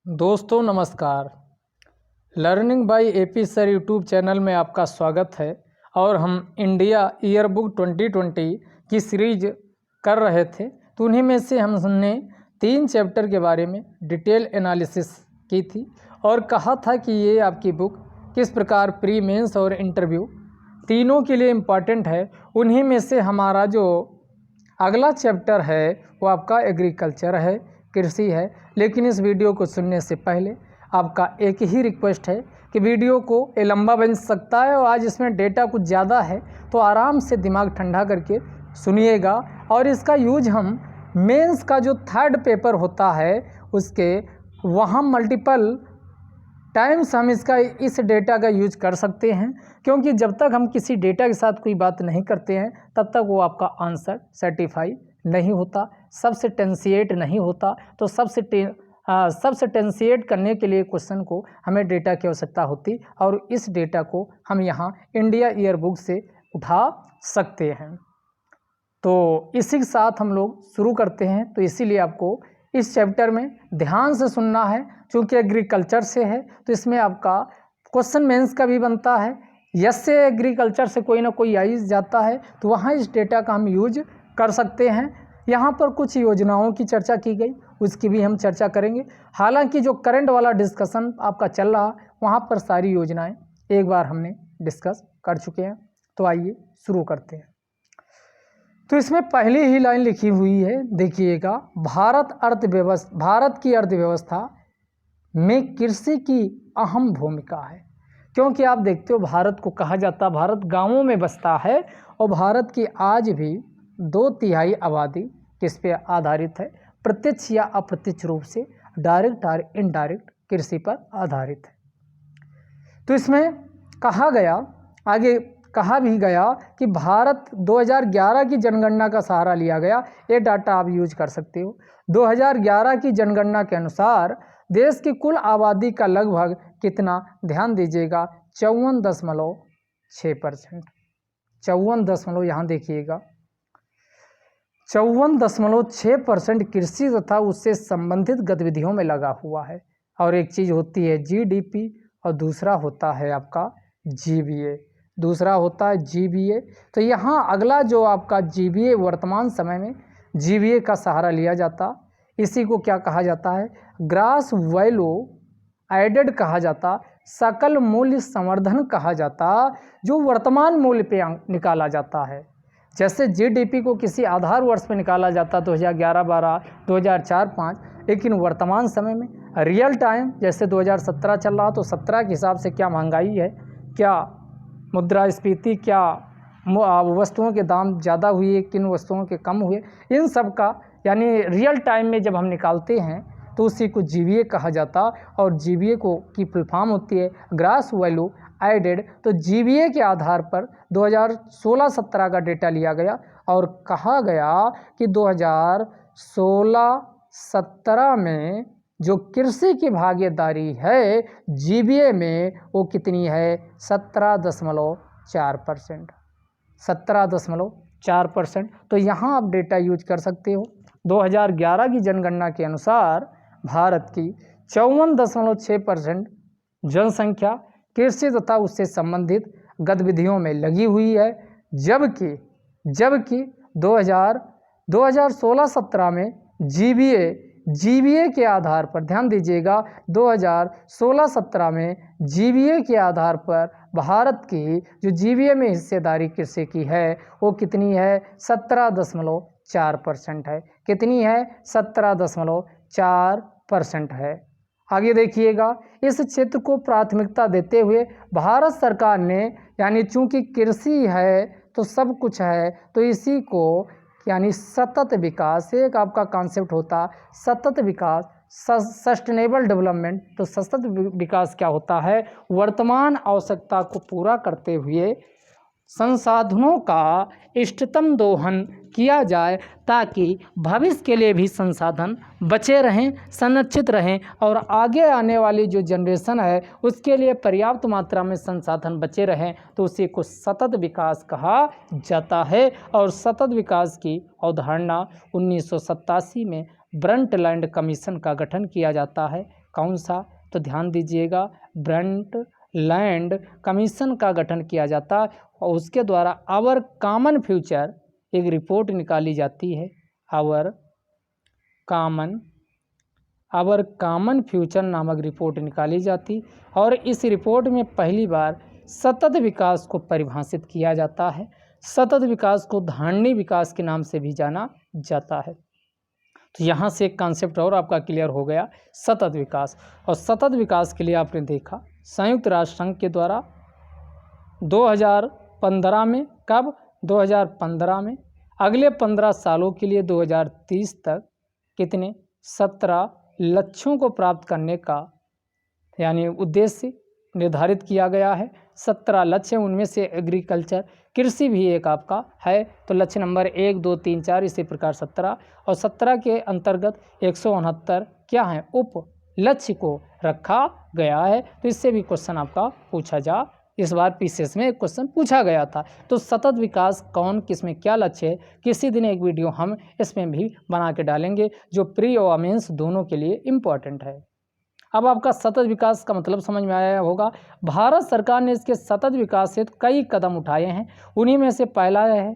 दोस्तों नमस्कार। Learning by AP sir YouTube channel में आपका स्वागत है। और हम इंडिया ईयरबुक 2020 की सीरीज कर रहे थे, तो उन्हीं में से हमने 3 चैप्टर के बारे में डिटेल एनालिसिस की थी और कहा था कि ये आपकी बुक किस प्रकार प्री मेंस और इंटरव्यू तीनों के लिए इम्पॉर्टेंट है। उन्हीं में से हमारा जो अगला चैप्टर है वो आपका एग्रीकल्चर है, कृषि है। लेकिन इस वीडियो को सुनने से पहले आपका एक ही रिक्वेस्ट है कि वीडियो को ये लंबा बन सकता है और आज इसमें डेटा कुछ ज़्यादा है, तो आराम से दिमाग ठंडा करके सुनिएगा। और इसका यूज हम मेंस का जो 3rd पेपर होता है उसके वहाँ मल्टीपल टाइम्स हम इस डेटा का यूज कर सकते हैं, क्योंकि जब तक हम किसी डेटा के साथ कोई बात नहीं करते हैं तब तक वो आपका आंसर सर्टिफाई नहीं होता, सब्सटेंशिएट नहीं होता। तो सब्सटेंशिएट करने के लिए क्वेश्चन को हमें डेटा की आवश्यकता होती और इस डेटा को हम यहाँ इंडिया ईयरबुक से उठा सकते हैं। तो इसी के साथ हम लोग शुरू करते हैं। तो इसीलिए आपको इस चैप्टर में ध्यान से सुनना है, क्योंकि एग्रीकल्चर से है तो इसमें आपका क्वेश्चन मेंस का भी बनता है। यस से एग्रीकल्चर से कोई ना कोई आ जाता है, तो वहाँ इस डेटा का हम यूज कर सकते हैं। यहाँ पर कुछ योजनाओं की चर्चा की गई, उसकी भी हम चर्चा करेंगे। हालांकि जो करंट वाला डिस्कशन आपका चल रहा वहाँ पर सारी योजनाएं एक बार हमने डिस्कस कर चुके हैं। तो आइए शुरू करते हैं। तो इसमें पहली ही लाइन लिखी हुई है, देखिएगा, भारत की अर्थव्यवस्था में कृषि की अहम भूमिका है। क्योंकि आप देखते हो भारत को कहा जाता है भारत गांवों में बसता है और भारत की आज भी 2/3 आबादी किस पे आधारित है, प्रत्यक्ष या अप्रत्यक्ष रूप से, डायरेक्ट और इनडायरेक्ट कृषि पर आधारित है। तो इसमें कहा गया, आगे कहा भी गया कि भारत 2011 की जनगणना का सहारा लिया गया। ये डाटा आप यूज कर सकते हो। 2011 की जनगणना के अनुसार देश की कुल आबादी का लगभग कितना, ध्यान दीजिएगा, 54.6%। 54 यहाँ देखिएगा, 54.6% कृषि तथा उससे संबंधित गतिविधियों में लगा हुआ है। और एक चीज़ होती है जीडीपी और दूसरा होता है आपका जीबीए, तो यहाँ अगला जो आपका जीबीए, वर्तमान समय में जीबीए का सहारा लिया जाता, इसी को क्या कहा जाता है, ग्रास वैल्यू एडेड कहा जाता, सकल मूल्य संवर्धन कहा जाता, जो वर्तमान मूल्य पे निकाला जाता है। जैसे जीडीपी को किसी आधार वर्ष पे निकाला जाता 2011-12, 2004-5, लेकिन वर्तमान समय में रियल टाइम जैसे 2017 चल रहा, तो 17 के हिसाब से क्या महंगाई है, क्या मुद्रास्फीति, क्या वस्तुओं के दाम ज़्यादा हुए, किन वस्तुओं के कम हुए, इन सब का यानी रियल टाइम में जब हम निकालते हैं तो उसी को जीबीए कहा जाता। और जीबीए को की फुल फॉर्म होती है ग्रास वैल्यू एडेड। तो जीबीए के आधार पर 2016-17 का डेटा लिया गया और कहा गया कि 2016-17 में जो कृषि की भागीदारी है जीबीए में वो कितनी है, 17.4%। 17.4%। तो यहाँ आप डेटा यूज कर सकते हो। 2011 की जनगणना के अनुसार भारत की 54.6% जनसंख्या कृषि तथा उससे संबंधित गतिविधियों में लगी हुई है, जबकि 2016-17 में जीबीए के आधार पर, ध्यान दीजिएगा, 2016-17 में जीबीए के आधार पर भारत की जो जीबीए में हिस्सेदारी कृषि की है वो कितनी है, 17.4% है। कितनी है, 17.4% है। आगे देखिएगा, इस क्षेत्र को प्राथमिकता देते हुए भारत सरकार ने, यानी चूंकि कृषि है तो सब कुछ है, तो इसी को यानी सतत विकास, एक आपका कॉन्सेप्ट होता सतत विकास, सस्टेनेबल डेवलपमेंट। तो सतत विकास क्या होता है, वर्तमान आवश्यकता को पूरा करते हुए संसाधनों का इष्टतम दोहन किया जाए ताकि भविष्य के लिए भी संसाधन बचे रहें, संरक्षित रहें और आगे आने वाली जो जनरेशन है उसके लिए पर्याप्त मात्रा में संसाधन बचे रहें। तो उसी को सतत विकास कहा जाता है। और सतत विकास की अवधारणा 1987 में ब्रंटलैंड कमीशन का गठन किया जाता है। कौन सा? तो ध्यान दीजिएगा, ब्रंटलैंड कमीशन का गठन किया जाता है और उसके द्वारा आवर कॉमन फ्यूचर एक रिपोर्ट निकाली जाती है। आवर कॉमन फ्यूचर नामक रिपोर्ट निकाली जाती और इस रिपोर्ट में पहली बार सतत विकास को परिभाषित किया जाता है। सतत विकास को धारणीय विकास के नाम से भी जाना जाता है। तो यहाँ से एक कॉन्सेप्ट और आपका क्लियर हो गया, सतत विकास। और सतत विकास के लिए आपने देखा संयुक्त राष्ट्र संघ के द्वारा 2015 में, कब? 2015 में, अगले 15 सालों के लिए 2030 तक कितने? 17 लक्ष्यों को प्राप्त करने का यानी उद्देश्य निर्धारित किया गया है। 17 लक्ष्य, उनमें से एग्रीकल्चर कृषि भी एक आपका है। तो लक्ष्य नंबर 1, 2, 3, 4 इसी प्रकार 17 और 17 के अंतर्गत 169 क्या है? उप लक्ष्य को रखा गया है। तो इससे भी क्वेश्चन आपका पूछा जा, इस बार पीसीएस में एक क्वेश्चन पूछा गया था। तो सतत विकास कौन, किसमें क्या लक्ष्य है, किसी दिन एक वीडियो हम इसमें भी बना के डालेंगे जो प्री और मेंस दोनों के लिए इम्पॉर्टेंट है। अब आपका सतत विकास का मतलब समझ में आया होगा। भारत सरकार ने इसके सतत विकास से कई कदम उठाए हैं। उन्हीं में से पहला है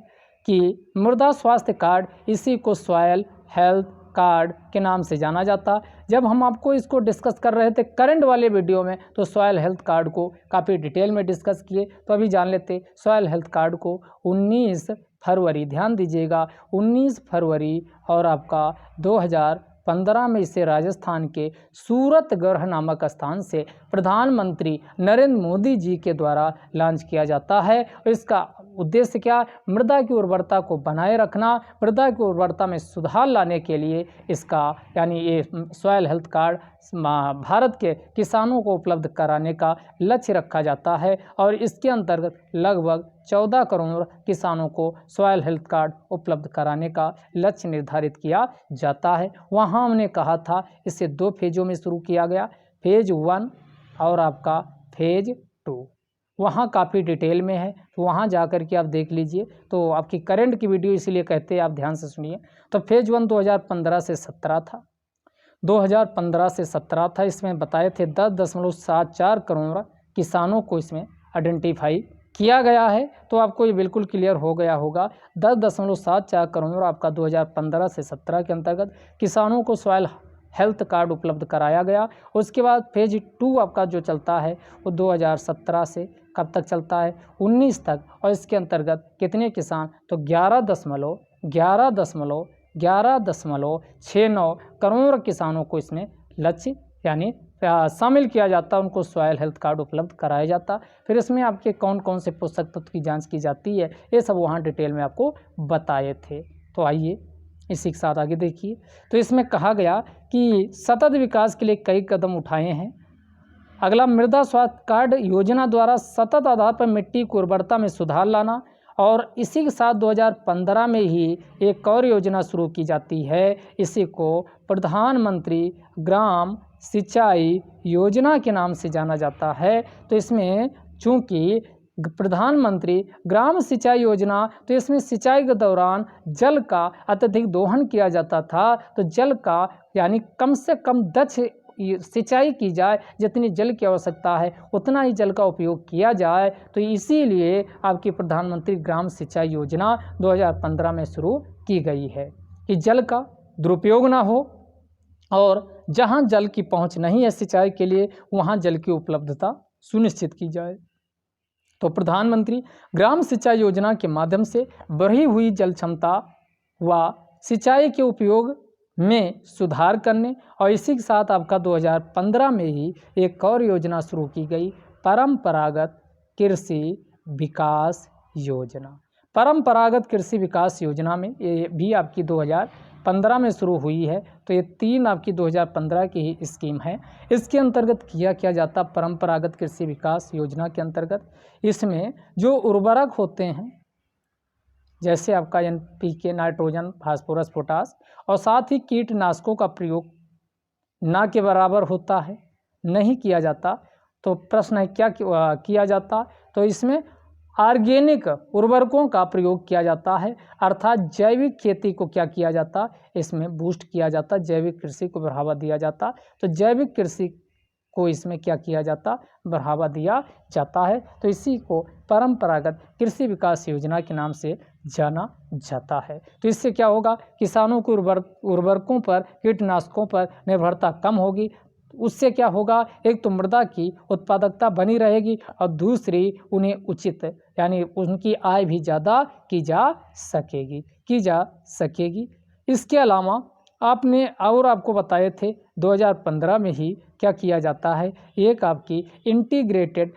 कि मृदा स्वास्थ्य कार्ड, इसी को सॉयल हेल्थ कार्ड के नाम से जाना जाता। जब हम आपको इसको डिस्कस कर रहे थे करंट वाले वीडियो में, तो सॉयल हेल्थ कार्ड को काफ़ी डिटेल में डिस्कस किए। तो अभी जान लेते सॉयल हेल्थ कार्ड को 19 फरवरी, ध्यान दीजिएगा 19 फरवरी और आपका 2015 में इसे राजस्थान के सूरतगढ़ नामक स्थान से प्रधानमंत्री नरेंद्र मोदी जी के द्वारा लॉन्च किया जाता है। और इसका उद्देश्य क्या? मृदा की उर्वरता को बनाए रखना, मृदा की उर्वरता में सुधार लाने के लिए इसका यानी ये सॉयल हेल्थ कार्ड भारत के किसानों को उपलब्ध कराने का लक्ष्य रखा जाता है। और इसके अंतर्गत लगभग 14 करोड़ किसानों को सॉयल हेल्थ कार्ड उपलब्ध कराने का लक्ष्य निर्धारित किया जाता है। वहाँ हमने कहा था इसे 2 फेजों में शुरू किया गया, फेज 1 और आपका फेज 2। वहाँ काफ़ी डिटेल में है, तो वहाँ जा कर के आप देख लीजिए। तो आपकी करंट की वीडियो इसलिए कहते हैं, आप ध्यान से सुनिए। तो फेज 1 2015 से 17 था, 2015 से 17 था। इसमें बताए थे 10.74 करोड़ किसानों को इसमें आइडेंटिफाई किया गया है। तो आपको ये बिल्कुल क्लियर हो गया होगा। 10.74 करोड़ आपका 2015 से 17 के अंतर्गत किसानों को सॉयल हेल्थ कार्ड उपलब्ध कराया गया। उसके बाद फेज 2 आपका जो चलता है वो 2017 से कब तक चलता है? 19 तक। और इसके अंतर्गत कितने किसान? तो 11.69 करोड़ किसानों को इसमें लक्ष्य यानी शामिल किया जाता, उनको सॉयल हेल्थ कार्ड उपलब्ध कराया जाता। फिर इसमें आपके कौन कौन से पोषक तत्व की जांच की जाती है, ये सब वहाँ डिटेल में आपको बताए थे। तो आइए इसी के साथ आगे देखिए। तो इसमें कहा गया कि सतत विकास के लिए कई कदम उठाए हैं। अगला, मृदा स्वास्थ्य कार्ड योजना द्वारा सतत आधार पर मिट्टी की उर्वरता में सुधार लाना। और इसी के साथ 2015 में ही एक और योजना शुरू की जाती है, इसी को प्रधानमंत्री ग्राम सिंचाई योजना के नाम से जाना जाता है। तो इसमें चूँकि प्रधानमंत्री ग्राम सिंचाई योजना, तो इसमें सिंचाई के दौरान जल का अत्यधिक दोहन किया जाता था। तो जल का यानी कम से कम दक्ष सिंचाई की जाए, जितनी जल की आवश्यकता है उतना ही जल का उपयोग किया जाए। तो इसीलिए आपकी प्रधानमंत्री ग्राम सिंचाई योजना 2015 में शुरू की गई है कि जल का दुरुपयोग ना हो और जहाँ जल की पहुँच नहीं है सिंचाई के लिए, वहाँ जल की उपलब्धता सुनिश्चित की जाए। तो प्रधानमंत्री ग्राम सिंचाई योजना के माध्यम से बढ़ी हुई जल क्षमता व सिंचाई के उपयोग में सुधार करने और इसी के साथ आपका 2015 में ही एक और योजना शुरू की गई, परंपरागत कृषि विकास योजना। परंपरागत कृषि विकास योजना में ये भी आपकी 2015 में शुरू हुई है। तो ये 3 आपकी 2015 की ही स्कीम है। इसके अंतर्गत क्या जाता परंपरागत कृषि विकास योजना के अंतर्गत, इसमें जो उर्वरक होते हैं जैसे आपका NPK, नाइट्रोजन, फास्फोरस, पोटास और साथ ही कीटनाशकों का प्रयोग ना के बराबर होता है, नहीं किया जाता। तो प्रश्न है क्या किया जाता? तो इसमें ऑर्गेनिक उर्वरकों का प्रयोग किया जाता है, अर्थात जैविक खेती को क्या किया जाता, इसमें बूस्ट किया जाता, जैविक कृषि को बढ़ावा दिया जाता। तो जैविक कृषि को इसमें क्या किया जाता, बढ़ावा दिया जाता है। तो इसी को परंपरागत कृषि विकास योजना के नाम से जाना जाता है। तो इससे क्या होगा, किसानों को उर्वरकों पर, कीटनाशकों पर निर्भरता कम होगी। उससे क्या होगा, एक तो मृदा की उत्पादकता बनी रहेगी और दूसरी उन्हें उचित यानी उनकी आय भी ज़्यादा की जा सकेगी। इसके अलावा आपको बताए थे 2015 में ही क्या किया जाता है, एक आपकी इंटीग्रेटेड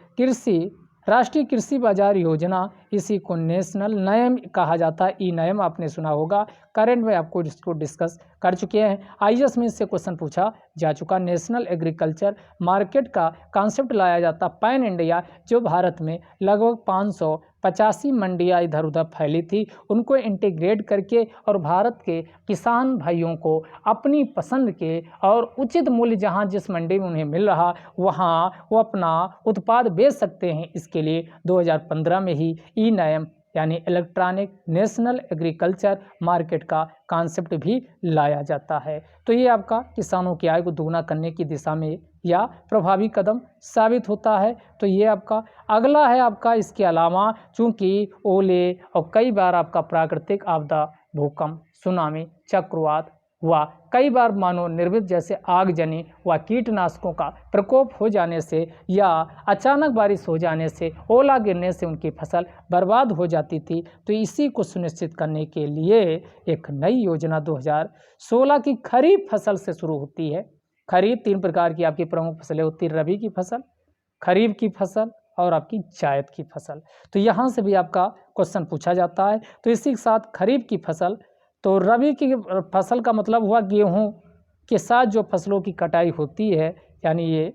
राष्ट्रीय कृषि बाजार योजना, इसी को नेशनल नयम कहा जाता है। ई नयम आपने सुना होगा, करंट में आपको इसको डिस्कस कर चुके हैं। आईएएस में इससे क्वेश्चन पूछा जा चुका। नेशनल एग्रीकल्चर मार्केट का कॉन्सेप्ट लाया जाता पैन इंडिया, जो भारत में लगभग 585 मंडियाँ इधर उधर फैली थी, उनको इंटीग्रेट करके और भारत के किसान भाइयों को अपनी पसंद के और उचित मूल्य जहां जिस मंडी में उन्हें मिल रहा वहां वो अपना उत्पाद बेच सकते हैं। इसके लिए 2015 में ही ई नयम यानी इलेक्ट्रॉनिक नेशनल एग्रीकल्चर मार्केट का कॉन्सेप्ट भी लाया जाता है। तो ये आपका किसानों की आय को दोगुना करने की दिशा में या प्रभावी कदम साबित होता है। तो ये आपका अगला है आपका। इसके अलावा चूंकि ओले और कई बार आपका प्राकृतिक आपदा, भूकंप, सुनामी, चक्रवात व कई बार मानव निर्मित जैसे आगजनी व कीटनाशकों का प्रकोप हो जाने से या अचानक बारिश हो जाने से, ओला गिरने से उनकी फसल बर्बाद हो जाती थी। तो इसी को सुनिश्चित करने के लिए एक नई योजना 2016 की खरीफ फसल से शुरू होती है। खरीफ 3 प्रकार की आपकी प्रमुख फसलें होती है, रबी की फसल, खरीफ की फसल और आपकी जायद की फसल। तो यहाँ से भी आपका क्वेश्चन पूछा जाता है। तो इसी के साथ खरीफ की फसल, तो रबी की फसल का मतलब हुआ गेहूं के साथ जो फसलों की कटाई होती है, यानी ये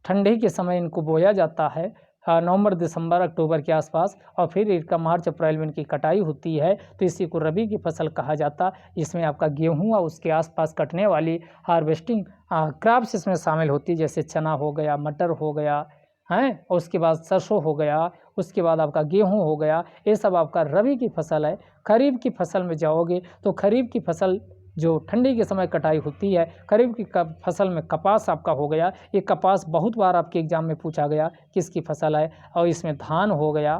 ठंडी के समय इनको बोया जाता है, नवंबर दिसंबर अक्टूबर के आसपास, और फिर इनका मार्च अप्रैल में इनकी कटाई होती है। तो इसी को रबी की फसल कहा जाता। इसमें आपका गेहूं और उसके आसपास कटने वाली हार्वेस्टिंग क्रॉप्स इसमें शामिल होती है, जैसे चना हो गया, मटर हो गया हैं, और उसके बाद सरसों हो गया, उसके बाद आपका गेहूं हो गया। ये सब आपका रबी की फसल है। खरीफ की फसल में जाओगे तो खरीफ की फसल जो ठंडी के समय कटाई होती है, खरीफ की फसल में कपास आपका हो गया। ये कपास बहुत बार आपके एग्जाम में पूछा गया किसकी फसल है। और इसमें धान हो गया,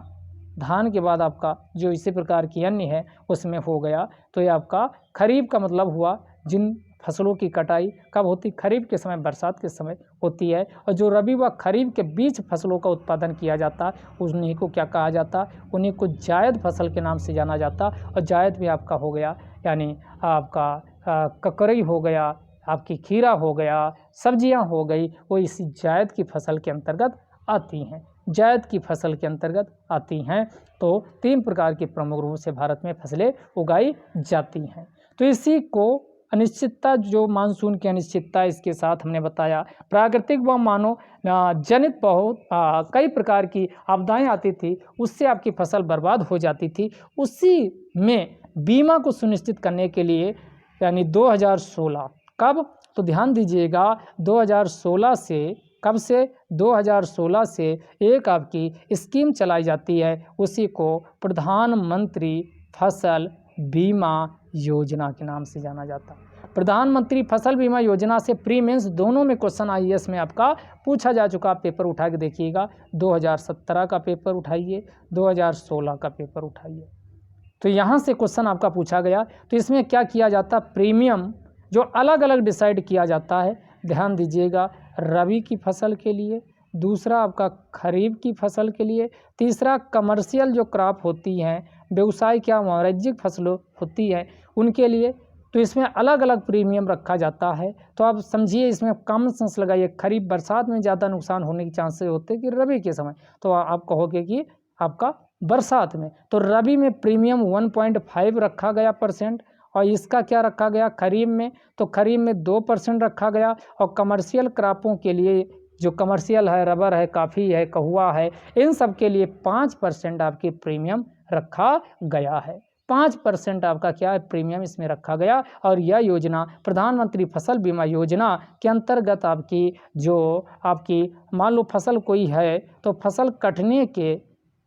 धान के बाद आपका जो इसी प्रकार की अन्य है उसमें हो गया। तो ये आपका खरीफ का मतलब हुआ जिन फसलों की कटाई कब होती, खरीफ के समय, बरसात के समय होती है। और जो रबी व खरीफ के बीच फसलों का उत्पादन किया जाता उन्हीं को क्या कहा जाता, उन्हीं को जायद फसल के नाम से जाना जाता। और जायद में आपका हो गया यानी आपका ककरई हो गया, आपकी खीरा हो गया, सब्जियां हो गई, वो इसी जायद की फसल के अंतर्गत आती हैं, जायद की फसल के अंतर्गत आती हैं। तो 3 प्रकार की प्रमुख रूप से भारत में फसलें उगाई जाती हैं। तो इसी को अनिश्चितता, जो मानसून की अनिश्चितता, इसके साथ हमने बताया प्राकृतिक व मानव जनित बहुत कई प्रकार की आपदाएं आती थी, उससे आपकी फसल बर्बाद हो जाती थी। उसी में बीमा को सुनिश्चित करने के लिए यानी 2016 कब, तो ध्यान दीजिएगा 2016 से, कब से, 2016 से एक आपकी स्कीम चलाई जाती है, उसी को प्रधानमंत्री फसल बीमा योजना के नाम से जाना जाता है। प्रधानमंत्री फसल बीमा योजना से प्री मेंस दोनों में क्वेश्चन आईएएस में आपका पूछा जा चुका। पेपर उठा के देखिएगा, 2017 का पेपर उठाइए, 2016 का पेपर उठाइए, तो यहाँ से क्वेश्चन आपका पूछा गया। तो इसमें क्या किया जाता, प्रीमियम जो अलग अलग डिसाइड किया जाता है। ध्यान दीजिएगा, रबी की फसल के लिए, दूसरा आपका खरीफ की फसल के लिए, तीसरा कमर्शियल जो क्रॉप होती हैं, व्यवसाय क्या वाणिज्यिक फसलों होती है उनके लिए। तो इसमें अलग अलग प्रीमियम रखा जाता है। तो आप समझिए, इसमें कॉमन सेंस लगाइए। खरीफ बरसात में ज़्यादा नुकसान होने के चांसेस होते हैं कि रबी के समय, तो आप कहोगे कि आपका बरसात में। तो रबी में प्रीमियम 1.5 रखा गया %, और इसका क्या रखा गया खरीफ में, तो खरीफ में 2% रखा गया। और कमर्शियल क्रॉपों के लिए, जो कमर्शियल है, रबर है, कॉफ़ी है, कहुआ है, इन सब के लिए 5% आपकी प्रीमियम रखा गया है। 5% आपका क्या है, प्रीमियम इसमें रखा गया। और यह योजना प्रधानमंत्री फसल बीमा योजना के अंतर्गत आपकी, जो आपकी मान लो फसल कोई है, तो फसल कटने के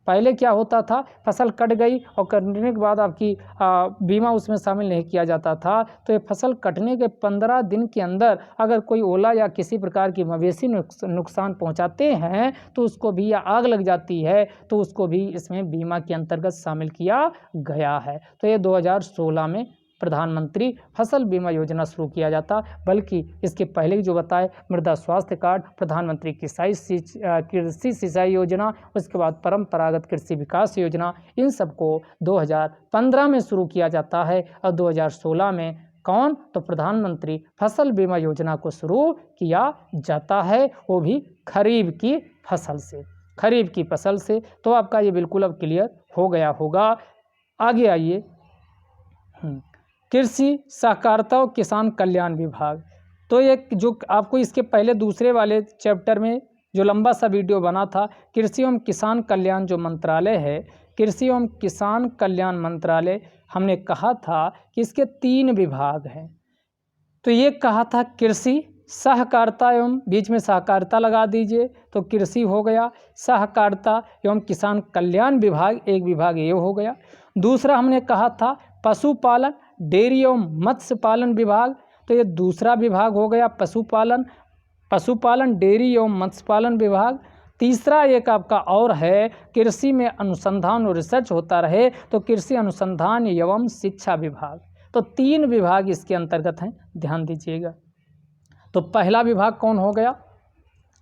पहले क्या होता था, फसल कट गई और कटने के बाद आपकी बीमा उसमें शामिल नहीं किया जाता था। तो ये फसल कटने के 15 दिन के अंदर अगर कोई ओला या किसी प्रकार की मवेशी नुकसान पहुंचाते हैं तो उसको भी, या आग लग जाती है तो उसको भी इसमें बीमा के अंतर्गत शामिल किया गया है। तो ये 2016 में प्रधानमंत्री फसल बीमा योजना शुरू किया जाता, बल्कि इसके पहले जो बताए मृदा स्वास्थ्य कार्ड, प्रधानमंत्री कृषि सिंचाई योजना, उसके बाद परंपरागत कृषि विकास योजना, इन सबको 2015 में शुरू किया जाता है। और 2016 में कौन, तो प्रधानमंत्री फसल बीमा योजना को शुरू किया जाता है, वो भी खरीफ की फसल से, खरीफ की फसल से। तो आपका ये बिल्कुल अब क्लियर हो गया होगा। आगे आइए, कृषि सहकारिता और किसान कल्याण विभाग। तो ये जो आपको इसके पहले दूसरे वाले चैप्टर में जो लंबा सा वीडियो बना था, कृषि एवं किसान कल्याण जो मंत्रालय है, कृषि एवं किसान कल्याण मंत्रालय, हमने कहा था कि इसके 3 विभाग हैं। तो ये कहा था कृषि सहकारिता एवं, बीच में सहकारिता लगा दीजिए तो कृषि हो गया, सहकारिता एवं किसान कल्याण विभाग, एक विभाग ये हो गया। दूसरा हमने कहा था पशुपालन, डेयरी एवं मत्स्य पालन विभाग, तो ये दूसरा विभाग हो गया पशुपालन, डेयरी एवं मत्स्य पालन विभाग। तीसरा एक आपका और है, कृषि में अनुसंधान और रिसर्च होता रहे, तो कृषि अनुसंधान एवं शिक्षा विभाग। तो 3 विभाग इसके अंतर्गत हैं, ध्यान दीजिएगा। तो पहला विभाग कौन हो गया,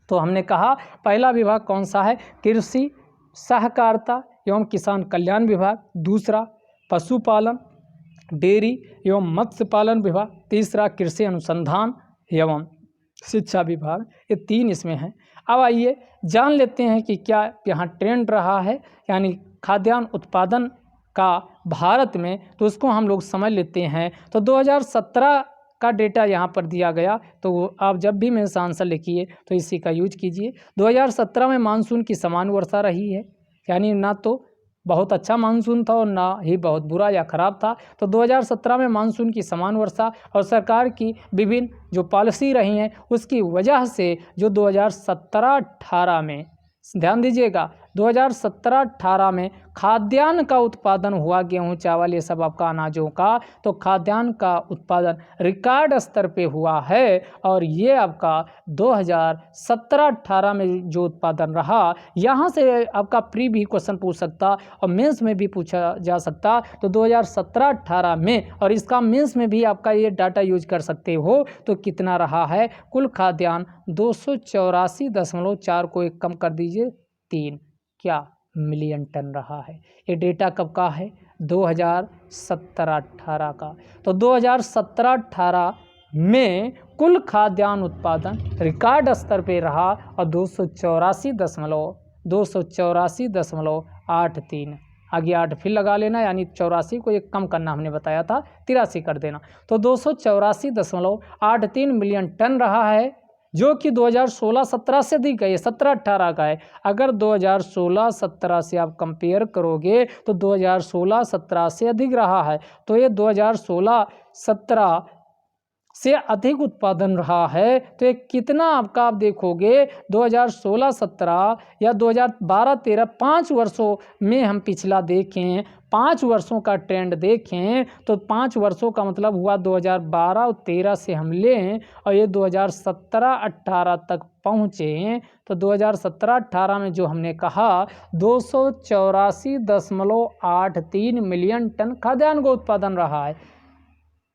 तो हमने कहा पहला विभाग कौन सा है, कृषि सहकारिता एवं किसान कल्याण विभाग। दूसरा पशुपालन, डेयरी एवं मत्स्य पालन विभाग। तीसरा कृषि अनुसंधान एवं शिक्षा विभाग। ये 3 इसमें हैं। अब आइए जान लेते हैं कि क्या यहाँ ट्रेंड रहा है, यानी खाद्यान्न उत्पादन का भारत में, तो उसको हम लोग समझ लेते हैं। तो 2017 का डेटा यहाँ पर दिया गया, तो आप जब भी मेरे से आंसर लिखिए तो इसी का यूज कीजिए। 2017 में मानसून की समान वर्षा रही है, यानी ना तो बहुत अच्छा मानसून था और ना ही बहुत बुरा या ख़राब था। तो 2017 में मानसून की समान वर्षा और सरकार की विभिन्न जो पॉलिसी रही हैं उसकी वजह से जो 2017-18 में, ध्यान दीजिएगा, 2017-18 में खाद्यान्न का उत्पादन हुआ, गेहूं, चावल, ये सब आपका अनाजों का, तो खाद्यान्न का उत्पादन रिकॉर्ड स्तर पे हुआ है। और ये आपका 2017-18 में जो उत्पादन रहा, यहाँ से आपका प्री भी क्वेश्चन पूछ सकता और मेंस में भी पूछा जा सकता। तो 2017-18 में, और इसका मेंस में भी आपका ये डाटा यूज कर सकते हो, तो कितना रहा है कुल खाद्यान्न, 284.4 को एक कम कर दीजिए 3, क्या मिलियन टन रहा है। ये डेटा कब का है, 2017-18 का। तो 2017-18 में कुल खाद्यान्न उत्पादन रिकॉर्ड स्तर पे रहा और 284.83, आगे 8 फिर लगा लेना, यानी 84 को एक कम करना हमने बताया था, 83 कर देना। तो 284.83 मिलियन टन रहा है, जो कि 2016-17 से अधिक है, ये 17-18 का है। अगर 2016-17 से आप कंपेयर करोगे तो 2016-17 से अधिक रहा है। तो ये 2016-17 से अधिक उत्पादन रहा है। तो ये कितना आपका, आप देखोगे 2016-17 या 2012-13, 5 वर्षों में हम पिछला देखें, 5 वर्षों का ट्रेंड देखें, तो 5 वर्षों का मतलब हुआ 2012 और 13 से हम लें और ये 2017-18 तक पहुँचे। तो 2017-18 में जो हमने कहा 284.83 मिलियन टन खाद्यान्न का उत्पादन रहा है,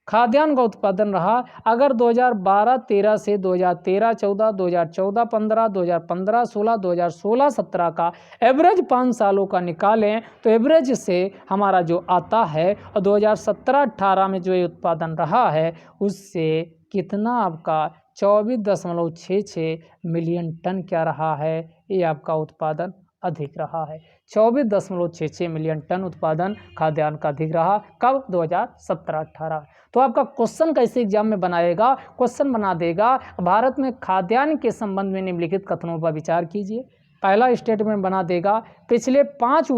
खाद्यान्न का उत्पादन रहा। अगर 2012-13 से 2013-14, 2014-15, 2015-16, 2016-17 का एवरेज 5 सालों का निकालें तो एवरेज से हमारा जो आता है, और 2017-18 में जो ये उत्पादन रहा है उससे कितना आपका 24.66 मिलियन टन क्या रहा है, ये आपका उत्पादन अधिक रहा है। 24.66 मिलियन टन उत्पादन खाद्यान्न का अधिक रहा। कब, 2017-18। तो आपका क्वेश्चन कैसे एग्जाम में बनाएगा, क्वेश्चन बना देगा, भारत में खाद्यान्न के संबंध में निम्नलिखित कथनों पर विचार कीजिए। पहला स्टेटमेंट बना देगा, पिछले 5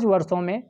वर्षों में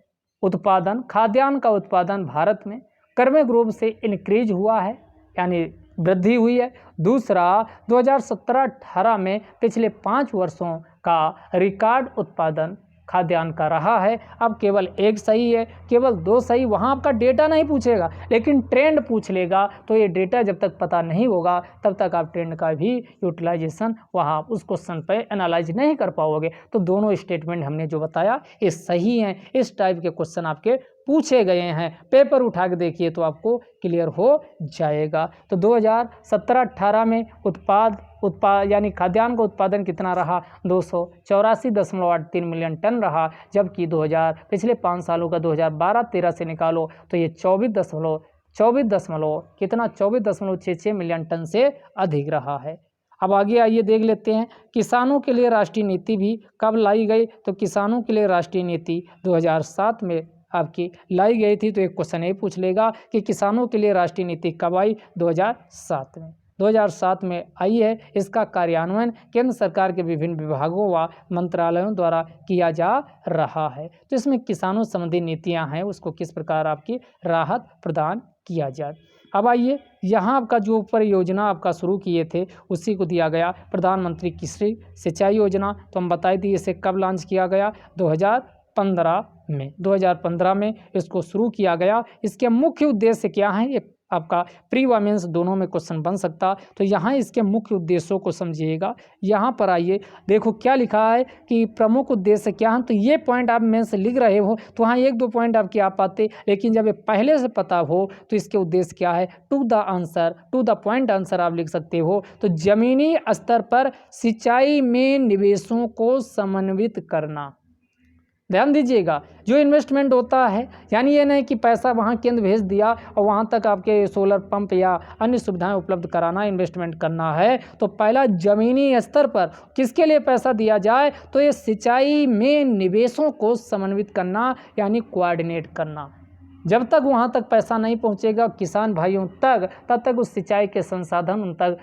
उत्पादन, खाद्यान्न का उत्पादन भारत में क्रमिक रूप से इंक्रीज हुआ है, यानी वृद्धि हुई है। दूसरा, 2017-18 में पिछले 5 वर्षों का रिकॉर्ड उत्पादन खाद्यान्न का रहा है। अब केवल एक सही है, केवल 2 सही, वहाँ आपका डेटा नहीं पूछेगा लेकिन ट्रेंड पूछ लेगा। तो ये डेटा जब तक पता नहीं होगा तब तक आप ट्रेंड का भी यूटिलाइजेशन वहाँ उस क्वेश्चन पे एनालाइज नहीं कर पाओगे। तो दोनों स्टेटमेंट हमने जो बताया ये सही हैं। इस टाइप के क्वेश्चन आपके पूछे गए हैं, पेपर उठा के देखिए तो आपको क्लियर हो जाएगा। तो 2017-18 में उत्पाद यानी खाद्यान्न का उत्पादन कितना रहा, 284.83 मिलियन टन रहा, जबकि पिछले 5 सालों का 2012-13 से निकालो तो ये 24.66 मिलियन टन से अधिक रहा है। अब आगे आइए देख लेते हैं किसानों के लिए राष्ट्रीय नीति भी कब लाई गई। तो किसानों के लिए राष्ट्रीय नीति 2007 में आपकी लाई गई थी। तो एक क्वेश्चन ये पूछ लेगा कि किसानों के लिए राष्ट्रीय नीति कब आई, 2007 में। 2007 में आई है। इसका कार्यान्वयन केंद्र सरकार के विभिन्न विभागों व मंत्रालयों द्वारा किया जा रहा है। तो इसमें किसानों संबंधी नीतियां हैं उसको किस प्रकार आपकी राहत प्रदान किया जाए। अब आइए यहाँ आपका जो ऊपर योजना आपका शुरू किए थे उसी को दिया गया प्रधानमंत्री कृषि सिंचाई योजना। तो हम बताई थी इसे कब लॉन्च किया गया, 2015 में इसको शुरू किया गया। इसके मुख्य उद्देश्य क्या हैं, ये आपका प्री व मेंस दोनों में क्वेश्चन बन सकता। तो यहाँ इसके मुख्य उद्देश्यों को समझिएगा। यहाँ पर आइए देखो क्या लिखा है कि प्रमुख उद्देश्य क्या है। तो ये पॉइंट आप मेंस लिख रहे हो तो वहाँ 1-2 पॉइंट आपके आ पाते, लेकिन जब ये पहले से पता हो तो इसके उद्देश्य क्या है, टू द पॉइंट आंसर आप लिख सकते हो। तो जमीनी स्तर पर सिंचाई में निवेशों को समन्वित करना। ध्यान दीजिएगा, जो इन्वेस्टमेंट होता है यानी ये नहीं कि पैसा वहाँ केंद्र भेज दिया और वहाँ तक आपके सोलर पंप या अन्य सुविधाएं उपलब्ध कराना, इन्वेस्टमेंट करना है। तो पहला जमीनी स्तर पर किसके लिए पैसा दिया जाए, तो ये सिंचाई में निवेशों को समन्वित करना यानी कोऑर्डिनेट करना। जब तक वहाँ तक पैसा नहीं पहुँचेगा किसान भाइयों तक, तब तक उस सिंचाई के संसाधन उन तक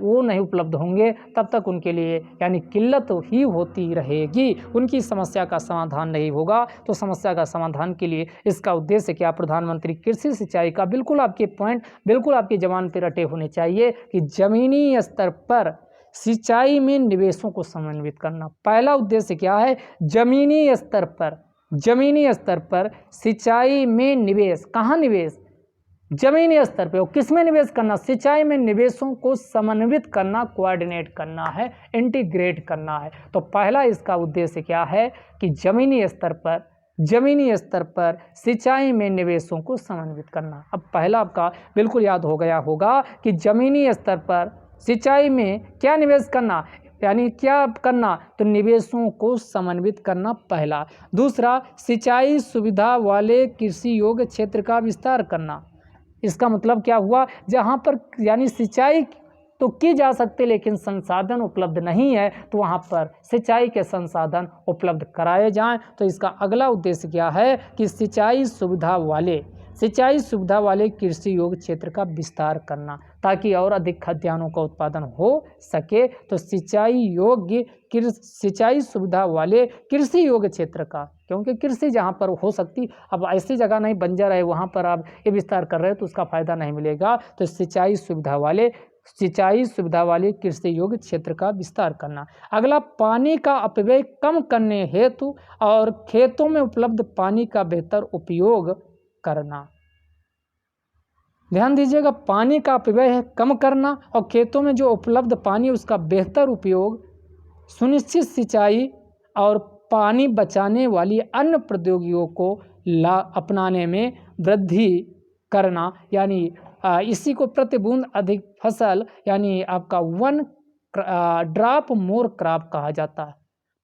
वो नहीं उपलब्ध होंगे, तब तक उनके लिए यानी किल्लत ही होती रहेगी, उनकी समस्या का समाधान नहीं होगा। तो समस्या का समाधान के लिए इसका उद्देश्य क्या, प्रधानमंत्री कृषि सिंचाई का बिल्कुल आपके पॉइंट बिल्कुल आपकी जबान पर रटे होने चाहिए कि जमीनी स्तर पर सिंचाई में निवेशों को समन्वित करना। पहला उद्देश्य क्या है, जमीनी स्तर पर सिंचाई में निवेश, कहाँ निवेश, जमीनी स्तर पे। और किस में निवेश करना, सिंचाई में निवेशों को समन्वित करना, कोऑर्डिनेट करना है, इंटीग्रेट करना है। तो पहला इसका उद्देश्य क्या है कि जमीनी स्तर पर सिंचाई में निवेशों को समन्वित करना। अब पहला आपका बिल्कुल याद हो गया होगा कि जमीनी स्तर पर सिंचाई में क्या निवेश करना यानी क्या करना, तो निवेशों को समन्वित करना पहला। दूसरा, सिंचाई सुविधा वाले कृषि योग्य क्षेत्र का विस्तार करना। इसका मतलब क्या हुआ, जहाँ पर यानी सिंचाई तो की जा सकती लेकिन संसाधन उपलब्ध नहीं है तो वहाँ पर सिंचाई के संसाधन उपलब्ध कराए जाएं। तो इसका अगला उद्देश्य क्या है कि सिंचाई सुविधा वाले कृषि योग्य क्षेत्र का विस्तार करना ताकि और अधिक खाद्यान्नों का उत्पादन हो सके। तो सिंचाई सुविधा वाले कृषि योग्य क्षेत्र का, क्योंकि कृषि जहाँ पर हो सकती, अब ऐसी जगह नहीं बंजर है वहाँ पर आप ये विस्तार कर रहे हो तो उसका फायदा नहीं मिलेगा। तो सिंचाई सुविधा वाले कृषि योग्य क्षेत्र का विस्तार करना। अगला, पानी का अपव्यय कम करने हेतु और खेतों में उपलब्ध पानी का बेहतर उपयोग करना। ध्यान दीजिएगा, पानी का अपव्यय है कम करना और खेतों में जो उपलब्ध पानी उसका बेहतर उपयोग, सुनिश्चित सिंचाई और पानी बचाने वाली अन्य प्रौद्योगिकियों को अपनाने में वृद्धि करना, यानी इसी को प्रति बूंद अधिक फसल यानी आपका 1 ड्रॉप मोर क्रॉप कहा जाता है।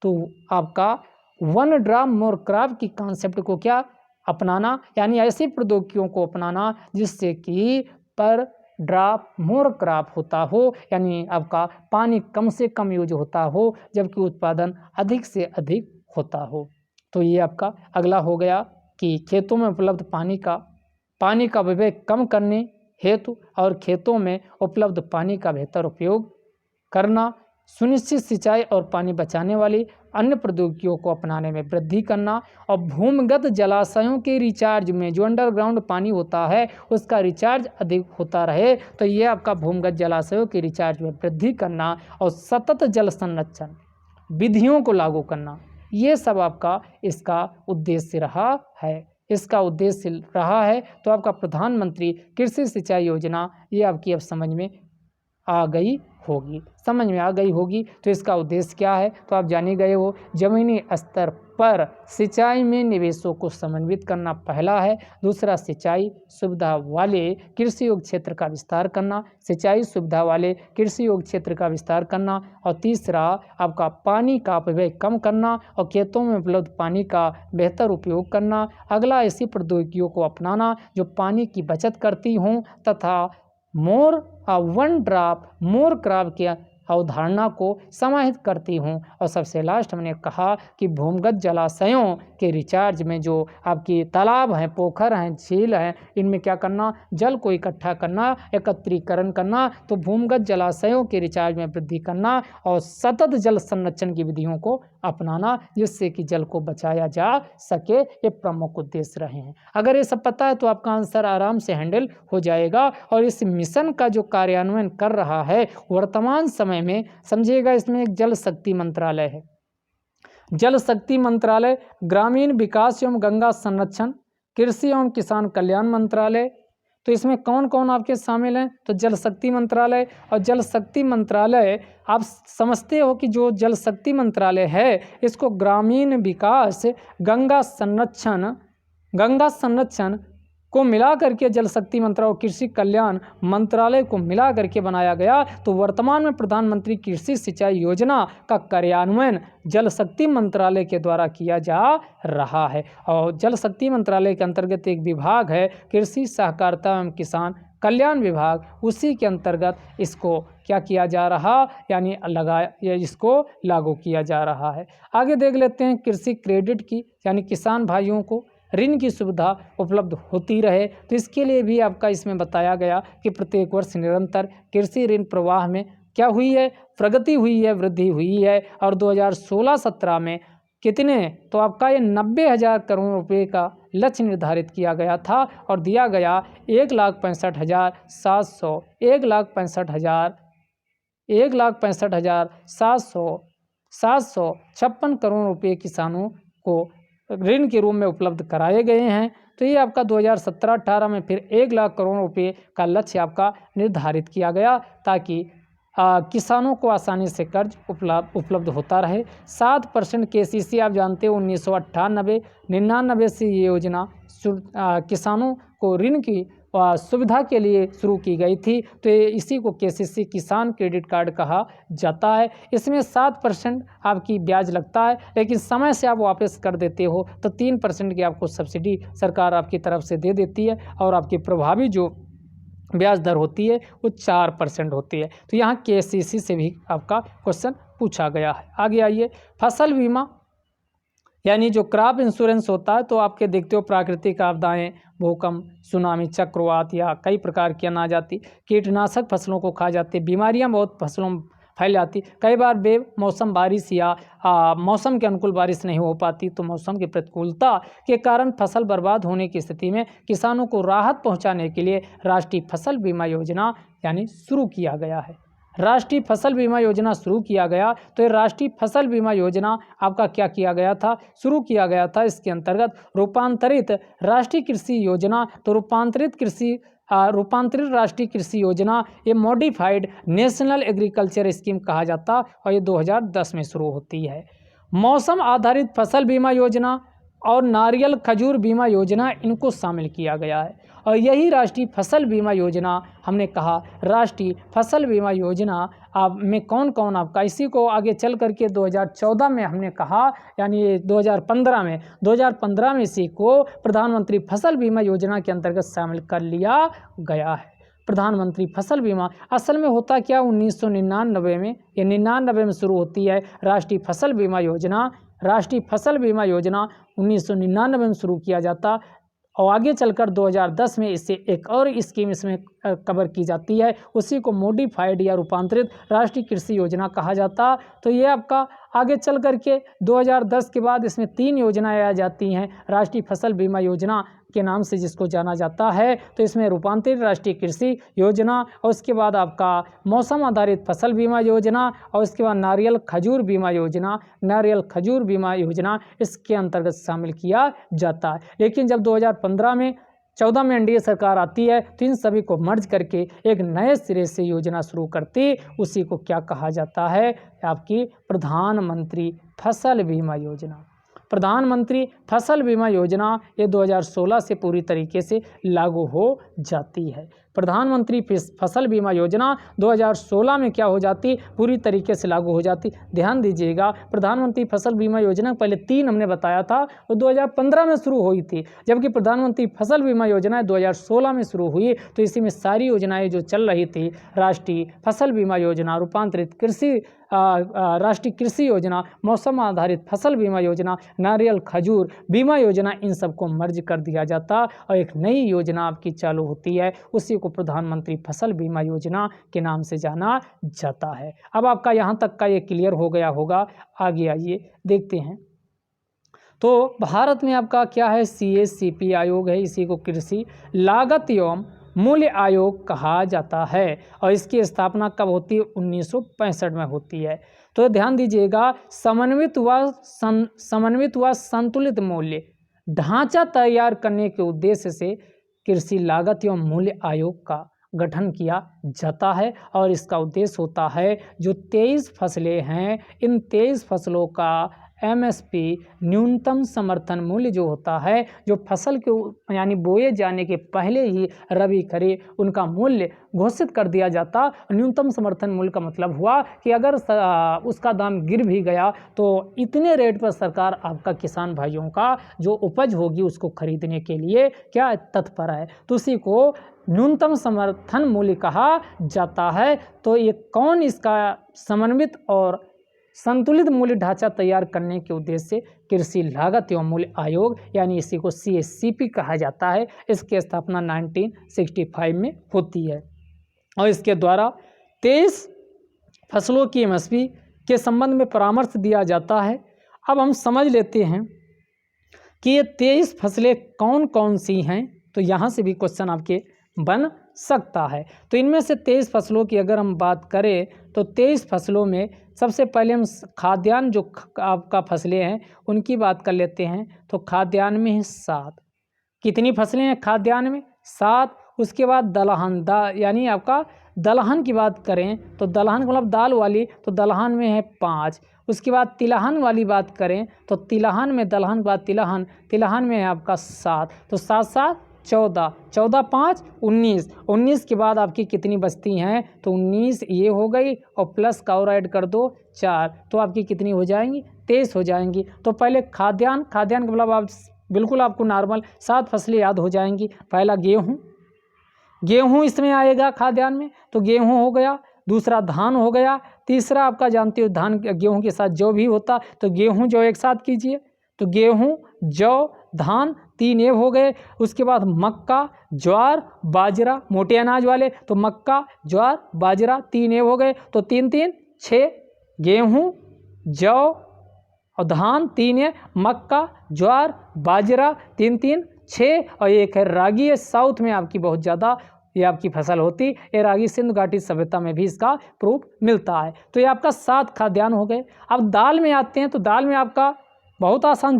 तो आपका 1 ड्रॉप मोर क्रॉप की कॉन्सेप्ट को क्या अपनाना, यानी ऐसी प्रौद्योगिकियों को अपनाना जिससे कि पर ड्रॉप मोर क्रॉप होता हो, यानी आपका पानी कम से कम यूज होता हो जबकि उत्पादन अधिक से अधिक होता हो। तो ये आपका अगला हो गया कि खेतों में उपलब्ध पानी का अपव्यय कम करने हेतु और खेतों में उपलब्ध पानी का बेहतर उपयोग करना, सुनिश्चित सिंचाई और पानी बचाने वाली अन्य प्रौद्योगिकियों को अपनाने में वृद्धि करना और भूमिगत जलाशयों के रिचार्ज में जो अंडरग्राउंड पानी होता है उसका रिचार्ज अधिक होता रहे। तो ये आपका भूमिगत जलाशयों के रिचार्ज में वृद्धि करना और सतत जल संरक्षण, विधियों को लागू करना, ये सब आपका इसका उद्देश्य रहा है। इसका उद्देश्य रहा है तो आपका प्रधानमंत्री कृषि सिंचाई योजना ये आपकी अब समझ में आ गई होगी। तो इसका उद्देश्य क्या है तो आप जान ही गए हो। जमीनी स्तर पर सिंचाई में निवेशों को समन्वित करना पहला है। दूसरा, सिंचाई सुविधा वाले कृषि योग्य क्षेत्र का विस्तार करना, और तीसरा आपका पानी का अपव्यय कम करना और खेतों में उपलब्ध पानी का बेहतर उपयोग करना। अगला, ऐसी प्रौद्योगिकियों को अपनाना जो पानी की बचत करती हों तथा वन ड्रॉप मोर क्रॉप की अवधारणा को समाहित करती हूँ। और सबसे लास्ट हमने कहा कि भूमिगत जलाशयों के रिचार्ज में जो आपकी तालाब हैं, पोखर हैं, झील हैं, इनमें क्या करना, जल को इकट्ठा करना, एकत्रीकरण करना। तो भूमिगत जलाशयों के रिचार्ज में वृद्धि करना और सतत जल संरक्षण की विधियों को अपनाना जिससे कि जल को बचाया जा सके, ये प्रमुख उद्देश्य रहे हैं। अगर ये सब पता है तो आपका आंसर आराम से हैंडल हो जाएगा। और इस मिशन का जो कार्यान्वयन कर रहा है वर्तमान समय में, समझिएगा, इसमें एक जल शक्ति मंत्रालय है। जल शक्ति मंत्रालय, ग्रामीण विकास एवं गंगा संरक्षण, कृषि एवं किसान कल्याण मंत्रालय। तो इसमें कौन कौन आपके शामिल हैं तो जल शक्ति मंत्रालय। और जल शक्ति मंत्रालय आप समझते हो कि जो जल शक्ति मंत्रालय है इसको ग्रामीण विकास गंगा संरक्षण को मिला करके जल शक्ति मंत्रालय और कृषि कल्याण मंत्रालय को मिला करके बनाया गया। तो वर्तमान में प्रधानमंत्री कृषि सिंचाई योजना का कार्यान्वयन जल शक्ति मंत्रालय के द्वारा किया जा रहा है। और जल शक्ति मंत्रालय के अंतर्गत एक विभाग है कृषि सहकारिता एवं किसान कल्याण विभाग, उसी के अंतर्गत इसको क्या किया जा रहा, यानी इसको लागू किया जा रहा है। आगे देख लेते हैं कृषि क्रेडिट की, यानी किसान भाइयों को ऋण की सुविधा उपलब्ध होती रहे। तो इसके लिए भी आपका इसमें बताया गया कि प्रत्येक वर्ष निरंतर कृषि ऋण प्रवाह में क्या हुई है, प्रगति हुई है, वृद्धि हुई है। और 2016-17 में कितने, तो आपका ये 90,000 करोड़ रुपए का लक्ष्य निर्धारित किया गया था और दिया गया 1,65,756 करोड़ रुपए किसानों को ऋण के रूप में उपलब्ध कराए गए हैं। तो ये आपका 2017-18 में फिर 1 लाख करोड़ रुपए का लक्ष्य आपका निर्धारित किया गया ताकि किसानों को आसानी से कर्ज उपलब्ध होता रहे। 7% KCC आप जानते हो 1998-99 से ये योजना किसानों को ऋण की सुविधा के लिए शुरू की गई थी। तो इसी को KCC किसान क्रेडिट कार्ड कहा जाता है। इसमें 7% आपकी ब्याज लगता है, लेकिन समय से आप वापस कर देते हो तो 3% की आपको सब्सिडी सरकार आपकी तरफ से दे देती है और आपकी प्रभावी जो ब्याज दर होती है वो 4% होती है। तो यहाँ KCC से भी आपका क्वेश्चन पूछा गया है। आगे आइए, फसल बीमा यानी जो क्रॉप इंश्योरेंस होता है, तो आपके देखते हो प्राकृतिक आपदाएं, भूकंप, सुनामी, चक्रवात या कई प्रकार की अनाज आती, कीटनाशक फसलों को खा जाते, बीमारियां बहुत फसलों में फैल जाती, कई बार बेमौसम बारिश या मौसम के अनुकूल बारिश नहीं हो पाती, तो मौसम की प्रतिकूलता के कारण फसल बर्बाद होने की स्थिति में किसानों को राहत पहुंचाने के लिए राष्ट्रीय फसल बीमा योजना यानी शुरू किया गया है। राष्ट्रीय फसल बीमा योजना शुरू किया गया। तो ये राष्ट्रीय फसल बीमा योजना आपका क्या किया गया था, शुरू किया गया था। इसके अंतर्गत रूपांतरित राष्ट्रीय कृषि योजना, तो रूपांतरित राष्ट्रीय कृषि योजना ये मॉडिफाइड नेशनल एग्रीकल्चर स्कीम कहा जाता और ये 2010 में शुरू होती है। मौसम आधारित फसल बीमा योजना और नारियल खजूर बीमा योजना, इनको शामिल किया गया है। और यही राष्ट्रीय फसल बीमा योजना, हमने कहा राष्ट्रीय फसल बीमा योजना में कौन कौन आपका, इसी को आगे चल करके 2014 में हमने कहा, यानी 2015 में इसी को प्रधानमंत्री फसल बीमा योजना के अंतर्गत शामिल कर लिया गया है। प्रधानमंत्री फसल बीमा असल में होता क्या, 1999 में या 99 में शुरू होती है राष्ट्रीय फसल बीमा योजना। राष्ट्रीय फसल बीमा योजना 1999 में शुरू किया जाता और आगे चलकर 2010 में इससे एक और स्कीम इसमें कवर की जाती है, उसी को मॉडिफाइड या रूपांतरित राष्ट्रीय कृषि योजना कहा जाता। तो ये आपका आगे चल करके 2010 के बाद इसमें 3 योजनाएं आ जाती हैं। राष्ट्रीय फसल बीमा योजना के नाम से जिसको जाना जाता है, तो इसमें रूपांतरित राष्ट्रीय कृषि योजना, और उसके बाद आपका मौसम आधारित फसल बीमा योजना, और उसके बाद नारियल खजूर बीमा योजना, नारियल खजूर बीमा योजना इसके अंतर्गत शामिल किया जाता है। लेकिन जब 2014 में एनडीए सरकार आती है तो इन सभी को मर्ज करके एक नए सिरे से योजना शुरू करती, उसी को क्या कहा जाता है, आपकी प्रधानमंत्री फसल बीमा योजना। प्रधानमंत्री फसल बीमा योजना ये 2016 से पूरी तरीके से लागू हो जाती है। प्रधानमंत्री फसल बीमा योजना 2016 में क्या हो जाती, पूरी तरीके से लागू हो जाती। ध्यान दीजिएगा, प्रधानमंत्री फसल बीमा योजना पहले 3 हमने बताया था, वो 2015 में शुरू हुई थी, जबकि प्रधानमंत्री फसल बीमा योजना 2016 में शुरू हुई। तो इसी में सारी योजनाएं जो चल रही थी, राष्ट्रीय फसल बीमा योजना, रूपांतरित कृषि राष्ट्रीय कृषि योजना, मौसम आधारित फसल बीमा योजना, नारियल खजूर बीमा योजना, इन सबको मर्ज कर दिया जाता और एक नई योजना आपकी चालू होती है, उसी को प्रधानमंत्री फसल बीमा योजना के नाम से जाना जाता है। अब आपका यहाँ तक का ये क्लियर हो गया होगा। आगे आइए देखते हैं। तो भारत में आपका क्या है, CACP आयोग है, इसी को कृषि लागत एवं मूल्य आयोग कहा जाता है, और इसकी स्थापना कब होती है, 1965 में होती है। तो ध्यान दीजिएगा, समन्वित व संतुलित मूल्य ढांचा तैयार करने के उद्देश्य से कृषि लागत एवं मूल्य आयोग का गठन किया जाता है, और इसका उद्देश्य होता है जो 23 फसलें हैं, इन 23 फसलों का MSP न्यूनतम समर्थन मूल्य जो होता है, जो फसल के यानी बोए जाने के पहले ही रबी खरीफ उनका मूल्य घोषित कर दिया जाता। न्यूनतम समर्थन मूल्य का मतलब हुआ कि अगर उसका दाम गिर भी गया तो इतने रेट पर सरकार आपका किसान भाइयों का जो उपज होगी उसको खरीदने के लिए क्या तत्पर है, तो उसी को न्यूनतम समर्थन मूल्य कहा जाता है। तो ये कौन इसका समन्वित और संतुलित मूल्य ढांचा तैयार करने के उद्देश्य से कृषि लागत एवं मूल्य आयोग यानी इसी को CACP कहा जाता है। इसकी स्थापना 1965 में होती है, और इसके द्वारा 23 फसलों की MSP के संबंध में परामर्श दिया जाता है। अब हम समझ लेते हैं कि ये 23 फसलें कौन कौन सी हैं, तो यहाँ से भी क्वेश्चन आपके बन सकता है। तो इनमें से 23 फसलों की अगर हम बात करें तो 23 फसलों में सबसे पहले हम खाद्यान्न जो आपका फसलें हैं उनकी बात कर लेते हैं। तो खाद्यान्न में है 7। कितनी फसलें हैं खाद्यान्न में? 7। उसके बाद दलहन यानी आपका दलहन की बात करें तो दलहन मतलब दाल वाली, तो दलहन में है 5। उसके बाद तिलहन वाली बात करें तो तिलहन में दलहन के बाद तिलहन में है आपका 7। तो 7 7 14, 14 5 19, 19 के बाद आपकी कितनी बचती हैं? तो 19 ये हो गई और प्लस का और ऐड कर दो 4, तो आपकी कितनी हो जाएंगी? 23 हो जाएंगी। तो पहले खाद्यान्न का मतलब आप बिल्कुल आपको नॉर्मल 7 फसलें याद हो जाएंगी। पहला गेहूँ इसमें आएगा खाद्यान्न में, तो गेहूँ हो गया। दूसरा धान हो गया। तीसरा आपका जानते हो धान गेहूँ के साथ जौ भी होता, तो गेहूँ जौ एक साथ कीजिए, तो गेहूँ जौ धान 3 ये हो गए। उसके बाद मक्का ज्वार बाजरा मोटे अनाज वाले, तो मक्का ज्वार बाजरा 3 ये हो गए। तो 3 3 6 गेहूँ जौ और धान 3 है, मक्का ज्वार बाजरा 3 3 6 और एक है रागी। है साउथ में आपकी बहुत ज़्यादा ये आपकी फसल होती है। रागी सिंधु घाटी सभ्यता में भी इसका प्रूफ मिलता है। तो ये आपका 7 खाद्यान्न हो गए। अब दाल में आते हैं, तो दाल में आपका बहुत आसान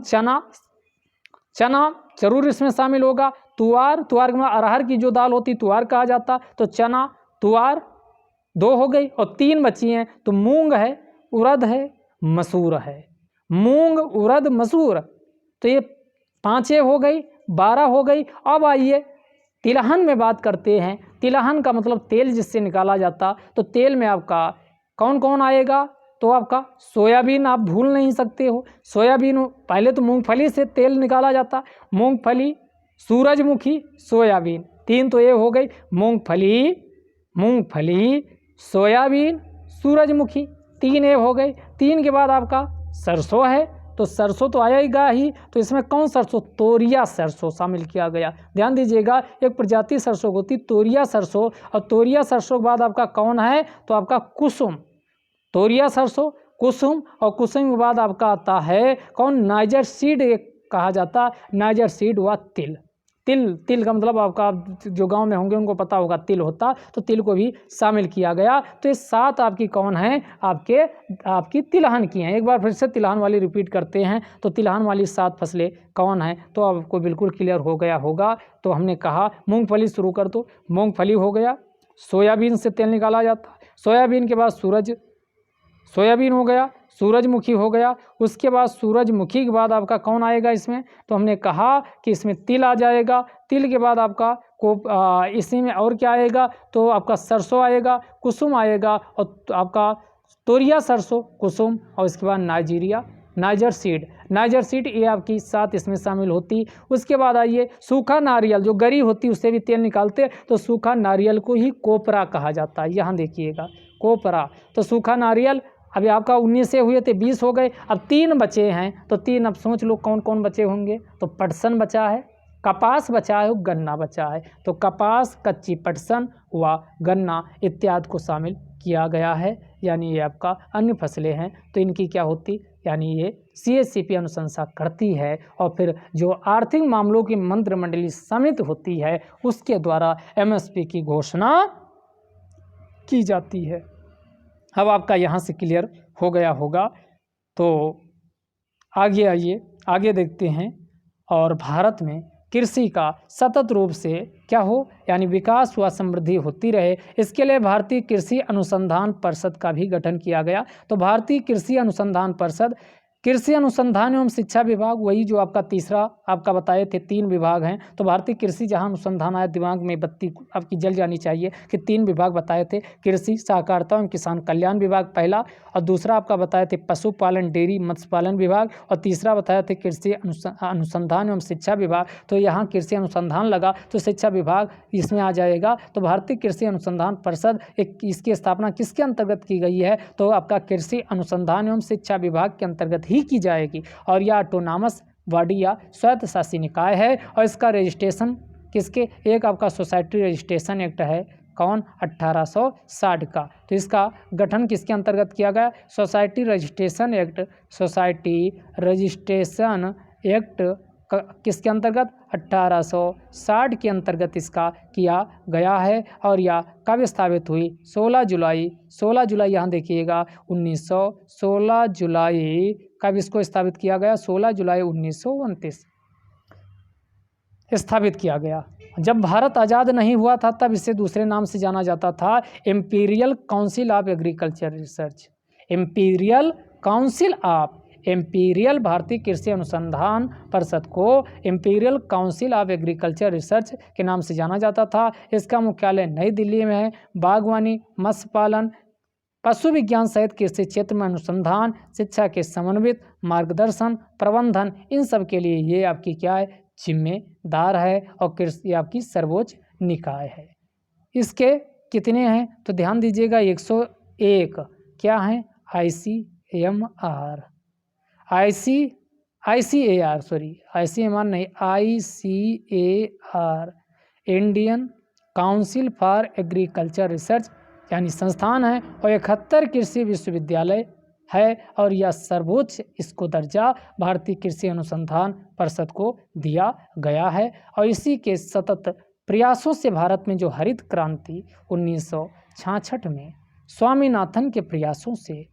चना जरूर इसमें शामिल होगा। तुआर के मतलब अरहर की जो दाल होती तुआर कहा जाता, तो चना तुआर 2 हो गई और 3 बची हैं। तो मूंग है, उड़द है, मसूर है। मूंग उड़द मसूर, तो ये 5 हो गई, 12 हो गई। अब आइए तिलहन में बात करते हैं। तिलहन का मतलब तेल जिससे निकाला जाता, तो तेल में आपका कौन कौन आएगा? तो आपका सोयाबीन आप भूल नहीं सकते हो। सोयाबीन पहले तो मूंगफली से तेल निकाला जाता, मूंगफली सूरजमुखी सोयाबीन 3 तो ये हो गई। मूंगफली सोयाबीन सूरजमुखी 3 ये हो गई। 3 के बाद आपका सरसों है, तो सरसों तो आएगा ही। तो इसमें कौन सरसों? तोरिया सरसों शामिल किया गया। ध्यान दीजिएगा, एक प्रजाति सरसों होती तोरिया सरसों, और तोरिया सरसों के बाद आपका कौन है? तो आपका कुसुम। तोरिया सरसों कुसुम, और कुसुम के बाद आपका आता है कौन, नाइजर सीड एक कहा जाता है। नाइजर सीड हुआ तिल। तिल का मतलब आपका जो गांव में होंगे उनको पता होगा तिल होता, तो तिल को भी शामिल किया गया। तो ये 7 आपकी कौन है, आपकी तिलहन की हैं। एक बार फिर से तिलहन वाली रिपीट करते हैं, तो तिलहन वाली 7 फसलें कौन हैं, तो आपको बिल्कुल क्लियर हो गया होगा। तो हमने कहा मूंगफली शुरू कर दो, मूंगफली हो गया। सोयाबीन से तेल निकाला जाता है, सोयाबीन के बाद सोयाबीन हो गया, सूरजमुखी हो गया। उसके बाद सूरजमुखी के बाद आपका कौन आएगा इसमें, तो हमने कहा कि इसमें तिल आ जाएगा। तिल के बाद आपका इसी में और क्या आएगा, तो आपका सरसों आएगा, कुसुम आएगा, और आपका तोरिया सरसों कुसुम, और इसके बाद नाइजर सीड ये आपकी 7 इसमें शामिल होती। उसके बाद आइए सूखा नारियल, जो गरी होती उससे भी तेल निकालते, तो सूखा नारियल को ही कोपरा कहा जाता है। यहाँ देखिएगा कोपरा। तो सूखा नारियल अभी आपका 19 से हुए थे, 20 हो गए, अब 3 बचे हैं। तो 3 अब सोच लो कौन कौन बचे होंगे, तो पटसन बचा है, कपास बचा है, गन्ना बचा है। तो कपास, कच्ची पटसन व गन्ना इत्यादि को शामिल किया गया है, यानी ये आपका अन्य फसलें हैं। तो इनकी क्या होती, यानी ये CSCP अनुशंसा करती है, और फिर जो आर्थिक मामलों की मंत्रिमंडलीय समिति होती है उसके द्वारा MSP की घोषणा की जाती है। अब आपका यहाँ से क्लियर हो गया होगा। तो आगे आइए, आगे देखते हैं। और भारत में कृषि का सतत रूप से क्या हो, यानी विकास व समृद्धि होती रहे, इसके लिए भारतीय कृषि अनुसंधान परिषद का भी गठन किया गया। तो भारतीय कृषि अनुसंधान परिषद, कृषि अनुसंधान एवं शिक्षा विभाग, वही जो आपका तीसरा आपका बताए थे 3 विभाग हैं। तो भारतीय कृषि, जहां अनुसंधान आया दिमाग में बत्ती आपकी जल जानी चाहिए कि 3 विभाग बताए थे। कृषि सहकारिता एवं किसान कल्याण विभाग पहला, और दूसरा आपका बताए थे पशुपालन डेयरी मत्स्य पालन विभाग, और तीसरा बताए थे कृषि अनुसंधान एवं शिक्षा विभाग। तो यहाँ कृषि अनुसंधान लगा तो शिक्षा विभाग इसमें आ जाएगा। तो भारतीय कृषि अनुसंधान परिषद इसकी स्थापना किसके अंतर्गत की गई है, तो आपका कृषि अनुसंधान एवं शिक्षा विभाग के अंतर्गत ही की जाएगी। और यह ऑटोनॉमस बॉडी या स्वायत्त शासी निकाय है, और इसका रजिस्ट्रेशन किसके, एक आपका सोसाइटी रजिस्ट्रेशन एक्ट है कौन, 1860 का। तो इसका गठन किसके अंतर्गत किया गया, सोसाइटी रजिस्ट्रेशन एक्ट किसके अंतर्गत, 1860 के अंतर्गत इसका किया गया है। और यह कब स्थापित हुई, 16 जुलाई यहाँ देखिएगा 16 जुलाई कब इसको स्थापित किया गया, 16 जुलाई 1929 स्थापित किया गया। जब भारत आज़ाद नहीं हुआ था तब इसे दूसरे नाम से जाना जाता था, imperial council of agriculture research. Imperial भारतीय कृषि अनुसंधान परिषद को imperial council of agriculture research के नाम से जाना जाता था। इसका मुख्यालय नई दिल्ली में है। बागवानी, मत्स्य पालन, पशु विज्ञान सहित कृषि क्षेत्र में अनुसंधान, शिक्षा के समन्वित मार्गदर्शन, प्रबंधन, इन सब के लिए ये आपकी क्या है, जिम्मेदार है, और कृषि आपकी सर्वोच्च निकाय है। इसके कितने हैं, तो ध्यान दीजिएगा 101 क्या है, ICAR Indian council for agriculture research यानी संस्थान है, और 71 कृषि विश्वविद्यालय है, और यह सर्वोच्च इसको दर्जा भारतीय कृषि अनुसंधान परिषद को दिया गया है। और इसी के सतत प्रयासों से भारत में जो हरित क्रांति 1966 में स्वामीनाथन के प्रयासों से,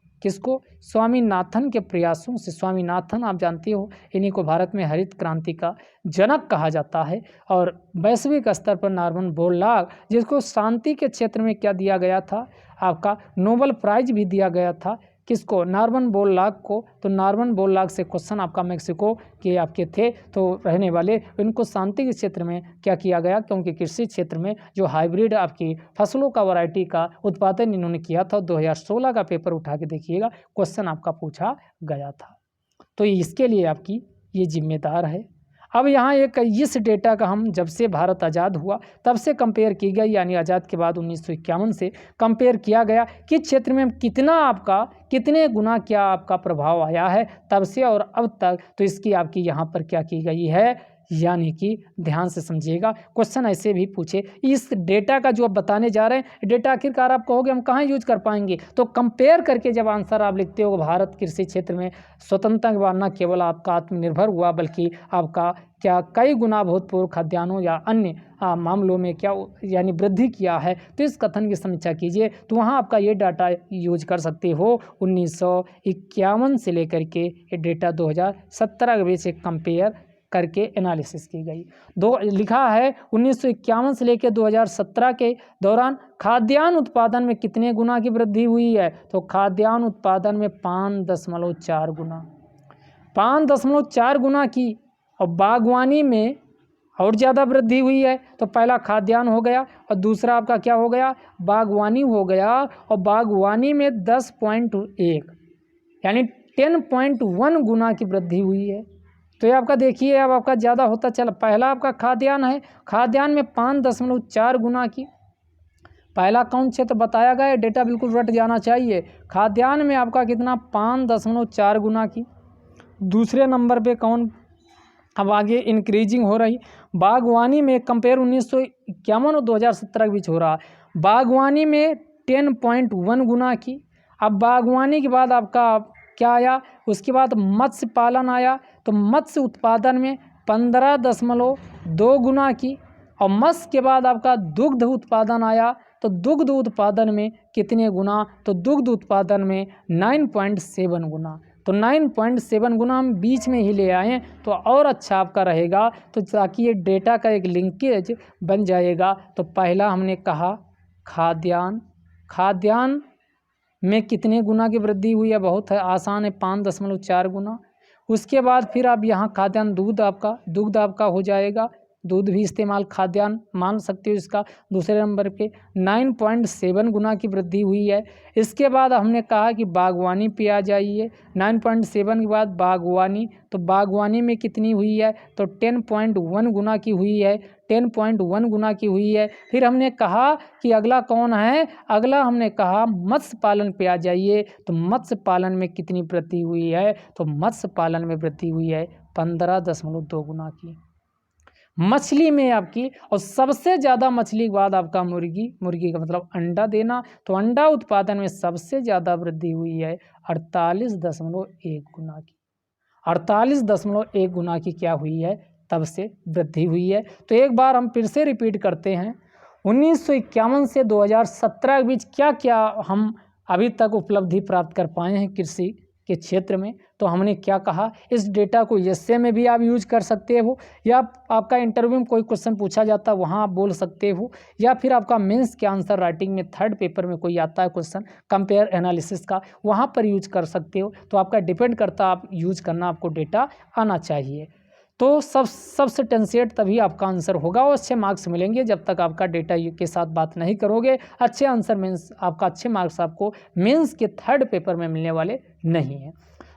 स्वामीनाथन आप जानते हो, इन्हीं को भारत में हरित क्रांति का जनक कहा जाता है। और वैश्विक स्तर पर नॉर्मन बोरलॉग, जिसको शांति के क्षेत्र में क्या दिया गया था, आपका नोबेल प्राइज भी दिया गया था, किसको, नॉर्मन बोरलॉग को। तो नॉर्मन बोरलॉग से क्वेश्चन आपका मेक्सिको के आपके थे तो रहने वाले, इनको शांति के क्षेत्र में क्या किया गया, क्योंकि कृषि क्षेत्र में जो हाइब्रिड आपकी फसलों का वैरायटी का उत्पादन इन्होंने किया था, 2016 का पेपर उठा के देखिएगा, क्वेश्चन आपका पूछा गया था। तो इसके लिए आपकी ये जिम्मेदार है। अब यहाँ एक इस डेटा का हम जब से भारत आज़ाद हुआ तब से कंपेयर की गई, यानी आज़ाद के बाद 1951 से कंपेयर किया गया कि क्षेत्र में कितने गुना क्या आपका प्रभाव आया है तब से और अब तक। तो इसकी आपकी यहाँ पर क्या की गई है, यानी कि ध्यान से समझिएगा, क्वेश्चन ऐसे भी पूछे। इस डेटा का जो आप बताने जा रहे हैं, डेटा आखिरकार आप कहोगे हम कहाँ यूज कर पाएंगे, तो कंपेयर करके जब आंसर आप लिखते हो, भारत कृषि क्षेत्र में स्वतंत्रता के बाद न केवल आपका आत्मनिर्भर हुआ बल्कि आपका क्या कई गुना अभूतपूर्व खाद्यान्नों या अन्य मामलों में क्या यानी वृद्धि किया है, तो इस कथन की समीक्षा कीजिए। तो वहाँ आपका ये डाटा यूज कर सकते हो 1951 से लेकर के ये डेटा 2017 के बीच से कंपेयर करके एनालिसिस की गई। लिखा है 1951 से लेकर 2017 के दौरान खाद्यान्न उत्पादन में कितने गुना की वृद्धि हुई है, तो खाद्यान्न उत्पादन में 5.4 गुना, 5.4 गुना की। और बागवानी में और ज़्यादा वृद्धि हुई है, तो पहला खाद्यान्न हो गया और दूसरा आपका क्या हो गया, बागवानी हो गया। और बागवानी में 10.1 यानी 10.1 गुना की वृद्धि हुई है। तो ये आपका देखिए अब आपका ज़्यादा होता चला। पहला आपका खाद्यान्न है, खाद्यान्न में 5.4 गुना की। पहला कौन क्षेत्र बताया गया है, डेटा बिल्कुल रट जाना चाहिए। खाद्यान्न में आपका कितना, 5.4 गुना की। दूसरे नंबर पे कौन, अब आगे इंक्रीजिंग हो रही, बागवानी में कंपेयर 1951 और 2017 के बीच हो रहा है। बागवानी में 10.1 गुना की। अब बागवानी के बाद आपका क्या आया, उसके बाद मत्स्य पालन आया, तो मत्स्य उत्पादन में 15.2 गुना की। और मत्स्य के बाद आपका दुग्ध उत्पादन आया, तो दुग्ध उत्पादन में कितने गुना, तो दुग्ध उत्पादन में 9.7 गुना। तो 9.7 गुना हम बीच में ही ले आए तो और अच्छा आपका रहेगा, तो ताकि ये डेटा का एक लिंकेज बन जाएगा। तो पहला हमने कहा खाद्यान्न, खाद्यान्न में कितने गुना की वृद्धि हुई है, बहुत है आसान है, 5.4 गुना। उसके बाद फिर आप यहाँ खाद्यान्न दूध आपका हो जाएगा, दूध भी इस्तेमाल खाद्यान्न मान सकते हो इसका। दूसरे नंबर पे 9.7 गुना की वृद्धि हुई है। इसके बाद हमने कहा कि बागवानी पे आ जाइए, 9.7 के बाद बागवानी, तो बागवानी में कितनी हुई है, तो 10.1 गुना की हुई है, 10.1 गुना की हुई है। फिर हमने कहा कि अगला कौन है, अगला हमने कहा मत्स्य पालन पे आ जाइए, तो मत्स्य पालन में कितनी वृद्धि हुई है, तो मत्स्य पालन में वृद्धि हुई है 15.2 गुना की। मछली में आपकी, और सबसे ज़्यादा मछली के बाद आपका मुर्गी का मतलब अंडा देना, तो अंडा उत्पादन में सबसे ज़्यादा वृद्धि हुई है 48.1 गुना की। 48.1 गुना की क्या हुई है, तब से वृद्धि हुई है। तो एक बार हम फिर से रिपीट करते हैं, 1951 से 2017 के बीच क्या क्या हम अभी तक उपलब्धि प्राप्त कर पाए हैं कृषि के क्षेत्र में। तो हमने क्या कहा, इस डेटा को एस्से में भी आप यूज कर सकते हो, या आपका इंटरव्यू में कोई क्वेश्चन पूछा जाता है वहाँ आप बोल सकते हो, या फिर आपका मेंस के आंसर राइटिंग में थर्ड पेपर में कोई आता है क्वेश्चन कंपेयर एनालिसिस का, वहाँ पर यूज कर सकते हो। तो आपका डिपेंड करता है, आप यूज करना, आपको डेटा आना चाहिए। तो सबसे टेंसेट तभी आपका आंसर होगा और अच्छे मार्क्स मिलेंगे। जब तक आपका डेटा के साथ बात नहीं करोगे, अच्छे आंसर मीन्स आपका अच्छे मार्क्स आपको मेंस के थर्ड पेपर में मिलने वाले नहीं हैं।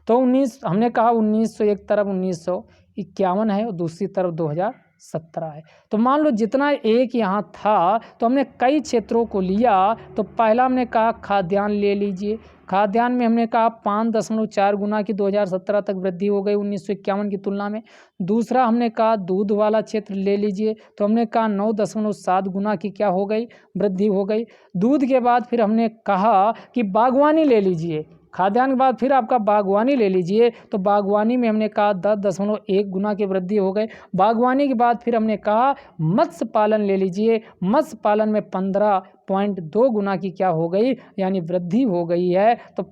तो हमने कहा 1900 एक तरफ 1951 है और दूसरी तरफ 2017 है। तो मान लो जितना एक यहाँ था, तो हमने कई क्षेत्रों को लिया। तो पहला हमने कहा खाद्यान्न ले लीजिए, खाद्यान्न में हमने कहा 5.4 गुना की 2017 तक वृद्धि हो गई 1951 की तुलना में। दूसरा हमने कहा दूध वाला क्षेत्र ले लीजिए, तो हमने कहा 9.7 गुना की क्या हो गई, वृद्धि हो गई। दूध के बाद फिर हमने कहा कि बागवानी ले लीजिए, खाद्यान्न के बाद फिर आपका बागवानी ले लीजिए, तो बागवानी में हमने कहा 10.1 गुना की वृद्धि हो गई। बागवानी के बाद फिर हमने कहा मत्स्य पालन ले लीजिए, मत्स्य पालन में 15.2 गुना की क्या हो गई, यानी वृद्धि हो गई है। तो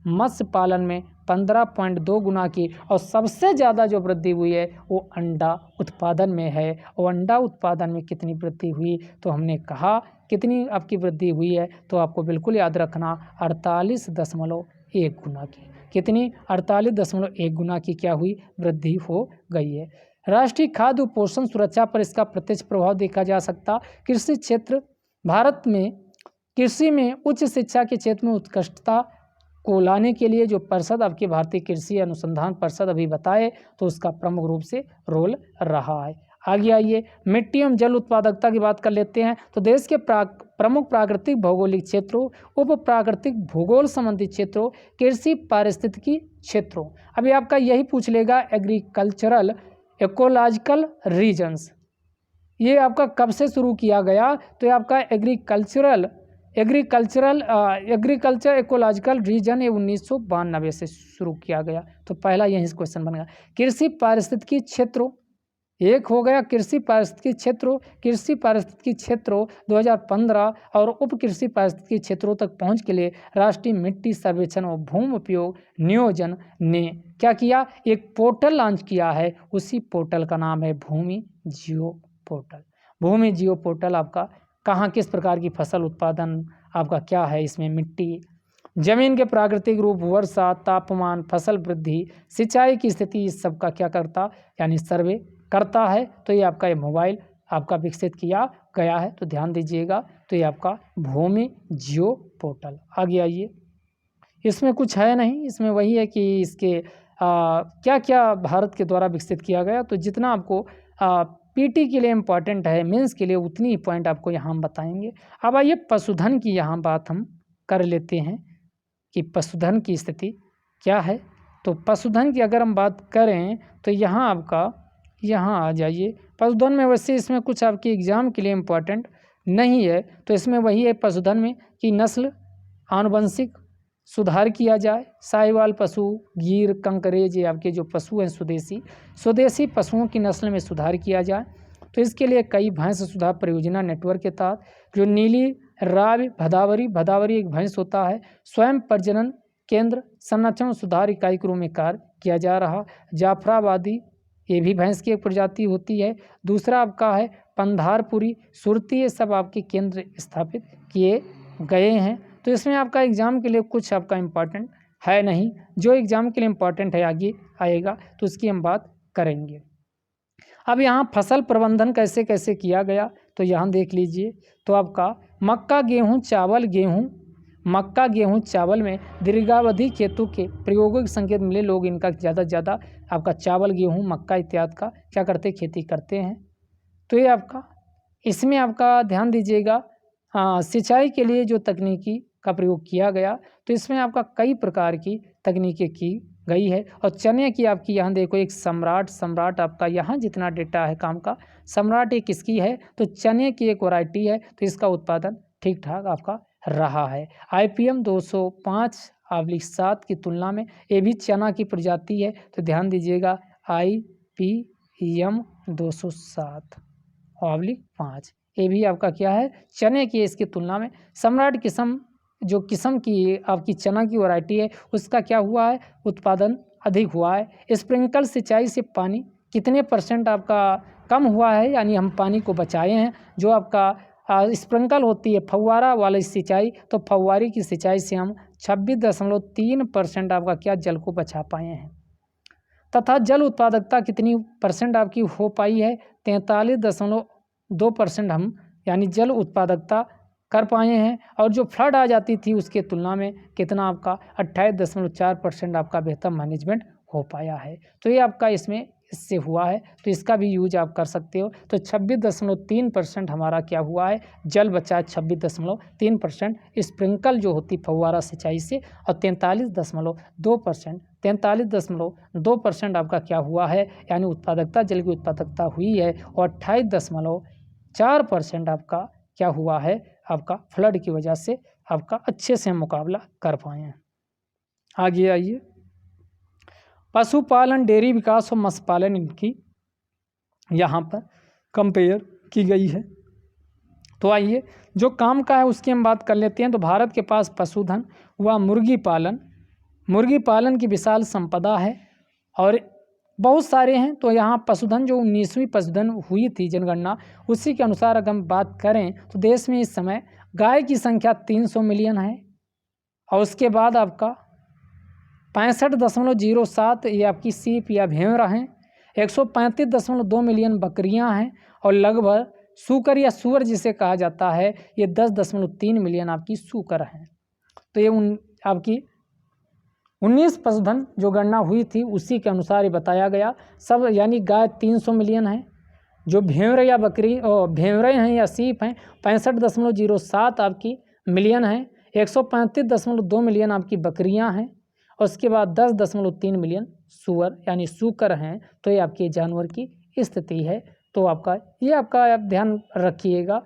मत्स्य पालन में 15.2 गुना की। और सबसे ज़्यादा जो वृद्धि हुई है वो अंडा उत्पादन में है। और अंडा उत्पादन में कितनी वृद्धि हुई, तो हमने कहा कितनी आपकी वृद्धि हुई है, तो आपको बिल्कुल याद रखना 48.1 गुना की। कितनी, 48.1 गुना की क्या हुई, वृद्धि हो गई है। राष्ट्रीय खाद्य पोषण सुरक्षा पर इसका प्रत्यक्ष प्रभाव देखा जा सकता। कृषि क्षेत्र, भारत में कृषि में उच्च शिक्षा के क्षेत्र में उत्कृष्टता को लाने के लिए जो परिषद आपकी भारतीय कृषि अनुसंधान परिषद अभी बताए, तो उसका प्रमुख रूप से रोल रहा है। आगे आइए, मिट्टी एवं जल उत्पादकता की बात कर लेते हैं। तो देश के प्रमुख प्राकृतिक भौगोलिक क्षेत्रों, उप प्राकृतिक भूगोल संबंधी क्षेत्रों, कृषि पारिस्थितिकी क्षेत्रों। अभी आपका यही पूछ लेगा एग्रीकल्चरल इकोलॉजिकल रीजन्स, ये आपका कब से शुरू किया गया? तो ये आपका एग्रीकल्चर इकोलॉजिकल रीजन ये 1992 से शुरू किया गया। तो पहला यही क्वेश्चन बन गया। कृषि पारिस्थितिकी क्षेत्रों, एक हो गया कृषि पारिस्थितिकी क्षेत्रों 2015 और उप कृषि पारिस्थितिकी क्षेत्रों तक पहुंच के लिए राष्ट्रीय मिट्टी सर्वेक्षण और भूमि उपयोग नियोजन ने क्या किया? एक पोर्टल लॉन्च किया है। उसी पोर्टल का नाम है भूमि जियो पोर्टल। भूमि जियो पोर्टल आपका कहाँ किस प्रकार की फसल उत्पादन आपका क्या है, इसमें मिट्टी, जमीन के प्राकृतिक रूप, वर्षा, तापमान, फसल वृद्धि, सिंचाई की स्थिति, इस सब का क्या करता यानी सर्वे करता है। तो ये आपका ये मोबाइल आपका विकसित किया गया है, तो ध्यान दीजिएगा। तो ये आपका भूमि जियो पोर्टल। आगे आइए, इसमें कुछ है नहीं, इसमें वही है कि इसके क्या क्या भारत के द्वारा विकसित किया गया। तो जितना आपको पीटी के लिए इम्पॉर्टेंट है, मेंस के लिए उतनी ही पॉइंट आपको यहाँ हम बताएंगे। अब आइए पशुधन की यहाँ बात हम कर लेते हैं कि पशुधन की स्थिति क्या है। तो पशुधन की अगर हम बात करें तो यहाँ आपका यहाँ आ जाइए। पशुधन में वैसे इसमें कुछ आपके एग्ज़ाम के लिए इम्पॉर्टेंट नहीं है, तो इसमें वही है पशुधन में कि नस्ल आनुवंशिक सुधार किया जाए। साहिवाल पशु, गीर, कंकरेज, ये आपके जो पशु हैं स्वदेशी पशुओं की नस्ल में सुधार किया जाए। तो इसके लिए कई भैंस सुधार परियोजना नेटवर्क के तहत जो नीली रावी भदावरी एक भैंस होता है, स्वयं प्रजनन केंद्र संरक्षण सुधार इकाई के रूप में कार्य किया जा रहा। जाफराबादी, ये भी भैंस की एक प्रजाति होती है। दूसरा आपका है पंधारपुरी, सुरती, ये सब आपके केंद्र स्थापित किए गए हैं। तो इसमें आपका एग्ज़ाम के लिए कुछ आपका इम्पॉर्टेंट है नहीं, जो एग्ज़ाम के लिए इम्पॉर्टेंट है आगे आएगा तो उसकी हम बात करेंगे। अब यहाँ फसल प्रबंधन कैसे कैसे किया गया तो यहाँ देख लीजिए। तो आपका मक्का गेहूँ चावल में दीर्घावधि खेतों के प्रयोगों के संकेत मिले। लोग इनका ज़्यादा से ज़्यादा आपका चावल, गेहूँ, मक्का इत्यादि का क्या करते, खेती करते हैं। तो ये आपका इसमें आपका ध्यान दीजिएगा। सिंचाई के लिए जो तकनीकी का प्रयोग किया गया, तो इसमें आपका कई प्रकार की तकनीकें की गई है। और चने की आपकी यहाँ देखो एक सम्राट आपका यहाँ जितना डेटा है काम का, सम्राट एक किसकी है तो चने की एक वैरायटी है। तो इसका उत्पादन ठीक ठाक आपका रहा है। IPM 205/7 की तुलना में ये भी चना की प्रजाति है। तो ध्यान दीजिएगा IPM 207/5 ये भी आपका क्या है चने की, इसकी तुलना में सम्राट किस्म की आपकी चना की वैरायटी है उसका क्या हुआ है उत्पादन अधिक हुआ है। स्प्रिंकल सिंचाई से पानी कितने % आपका कम हुआ है, यानी हम पानी को बचाए हैं। जो आपका स्प्रिंकल होती है फव्वारा वाली सिंचाई, तो फव्वारी की सिंचाई से हम 26.3% आपका क्या जल को बचा पाए हैं। तथा जल उत्पादकता कितनी % आपकी हो पाई है 43.2% हम यानी जल उत्पादकता कर पाए हैं। और जो फ्लड आ जाती थी उसके तुलना में कितना आपका 28.4% आपका बेहतर मैनेजमेंट हो पाया है। तो ये आपका इससे हुआ है, तो इसका भी यूज आप कर सकते हो। तो 26.3% हमारा क्या हुआ है जल बचा है 26.3% स्प्रिंकल जो होती फव्वारा सिंचाई से, और 43.2% आपका क्या हुआ है यानी उत्पादकता जल की उत्पादकता हुई है। और 28.4% आपका क्या हुआ है आपका फ्लड की वजह से आपका अच्छे से मुकाबला कर पाए हैं। आगे आइए, पशुपालन, डेयरी विकास और मत्स्य पालन इनकी यहाँ पर कंपेयर की गई है। तो आइए जो काम का है उसकी हम बात कर लेते हैं। तो भारत के पास पशुधन व मुर्गी पालन की विशाल संपदा है और बहुत सारे हैं। तो यहाँ पशुधन जो 19वीं पशुधन हुई थी जनगणना, उसी के अनुसार अगर हम बात करें तो देश में इस समय गाय की संख्या 300 मिलियन है। और उसके बाद आपका 65.07 ये आपकी सीप या भेड़ हैं, 135.2 मिलियन बकरियां हैं और लगभग सूकर या सुअर जिसे कहा जाता है ये 10.3 मिलियन आपकी सूकर हैं। तो ये आपकी 19 पशुधन जो गणना हुई थी उसी के अनुसार ये बताया गया सब, यानी गाय 300 मिलियन है, जो भेड़ या बकरी भेड़ें हैं या सीप हैं 65.07 आपकी मिलियन है, 135.2 मिलियन आपकी बकरियां हैं उसके बाद 10.3 मिलियन सूअर यानी सूकर हैं। तो ये आपके जानवर की स्थिति है। तो आपका ये आपका आप ध्यान रखिएगा।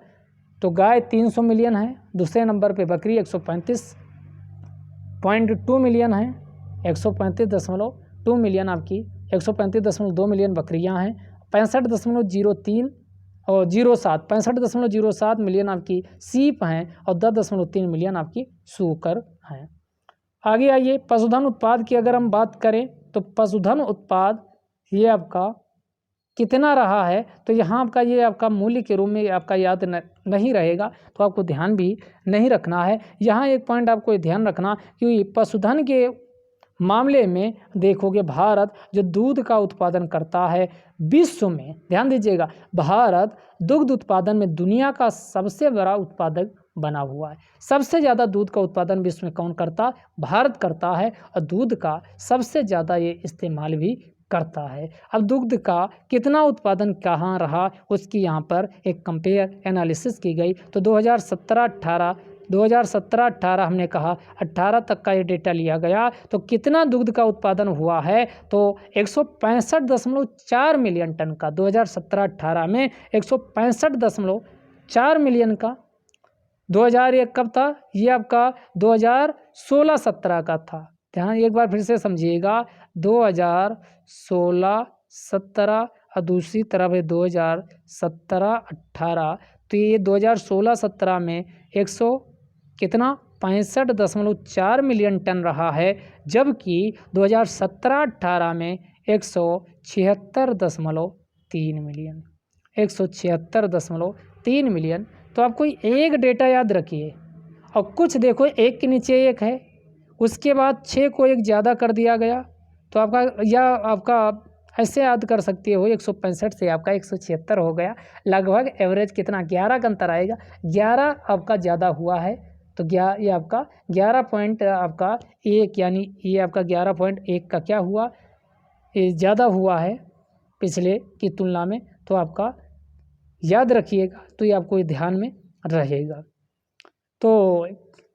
तो गाय 300 मिलियन है, दूसरे नंबर पे बकरी 135.2 मिलियन है, 135.2 मिलियन आपकी 135.2 मिलियन बकरियां हैं, 65.03 और 65.07 मिलियन आपकी सीप हैं और 10.3 मिलियन आपकी सूकर हैं। आगे आइए, पशुधन उत्पाद की अगर हम बात करें तो पशुधन उत्पाद ये आपका कितना रहा है, तो यहाँ आपका ये आपका मूल्य के रूप में आपका याद नहीं रहेगा, तो आपको ध्यान भी नहीं रखना है। यहाँ एक पॉइंट आपको ध्यान रखना कि पशुधन के मामले में देखोगे भारत जो दूध का उत्पादन करता है विश्व में, ध्यान दीजिएगा, भारत दुग्ध उत्पादन में दुनिया का सबसे बड़ा उत्पादक बना हुआ है। सबसे ज़्यादा दूध का उत्पादन विश्व में कौन करता? भारत करता है और दूध का सबसे ज़्यादा ये इस्तेमाल भी करता है। अब दुग्ध का कितना उत्पादन कहाँ रहा उसकी यहाँ पर एक कंपेयर एनालिसिस की गई। तो 2017-18 हमने कहा 18 तक का ये डेटा लिया गया। तो कितना दुग्ध का उत्पादन हुआ है? तो 165.4 मिलियन टन का 2017-18 में 165.4 मिलियन का। 2001 कब था? ये आपका 2016-17 का था। ध्यान एक बार फिर से समझिएगा, 2016-17 और दूसरी तरफ है 2017-18। तो ये 2016-17 में 65.4 मिलियन टन रहा है, जबकि 2017-18 में 176.3 मिलियन 176.3 मिलियन। तो आपको एक डेटा याद रखिए और कुछ देखो एक के नीचे एक है, उसके बाद 6 को एक ज़्यादा कर दिया गया। तो आपका या आपका ऐसे याद कर सकते हो, 165 से आपका 176 हो गया। लगभग एवरेज कितना 11 का अंतर आएगा। 11 आपका ज़्यादा हुआ है तो ये आपका 11 पॉइंट आपका एक, यानी ये आपका 11.1 का क्या हुआ, ये ज़्यादा हुआ है पिछले की तुलना में। तो आपका याद रखिएगा, तो ये आपको ध्यान में रहेगा। तो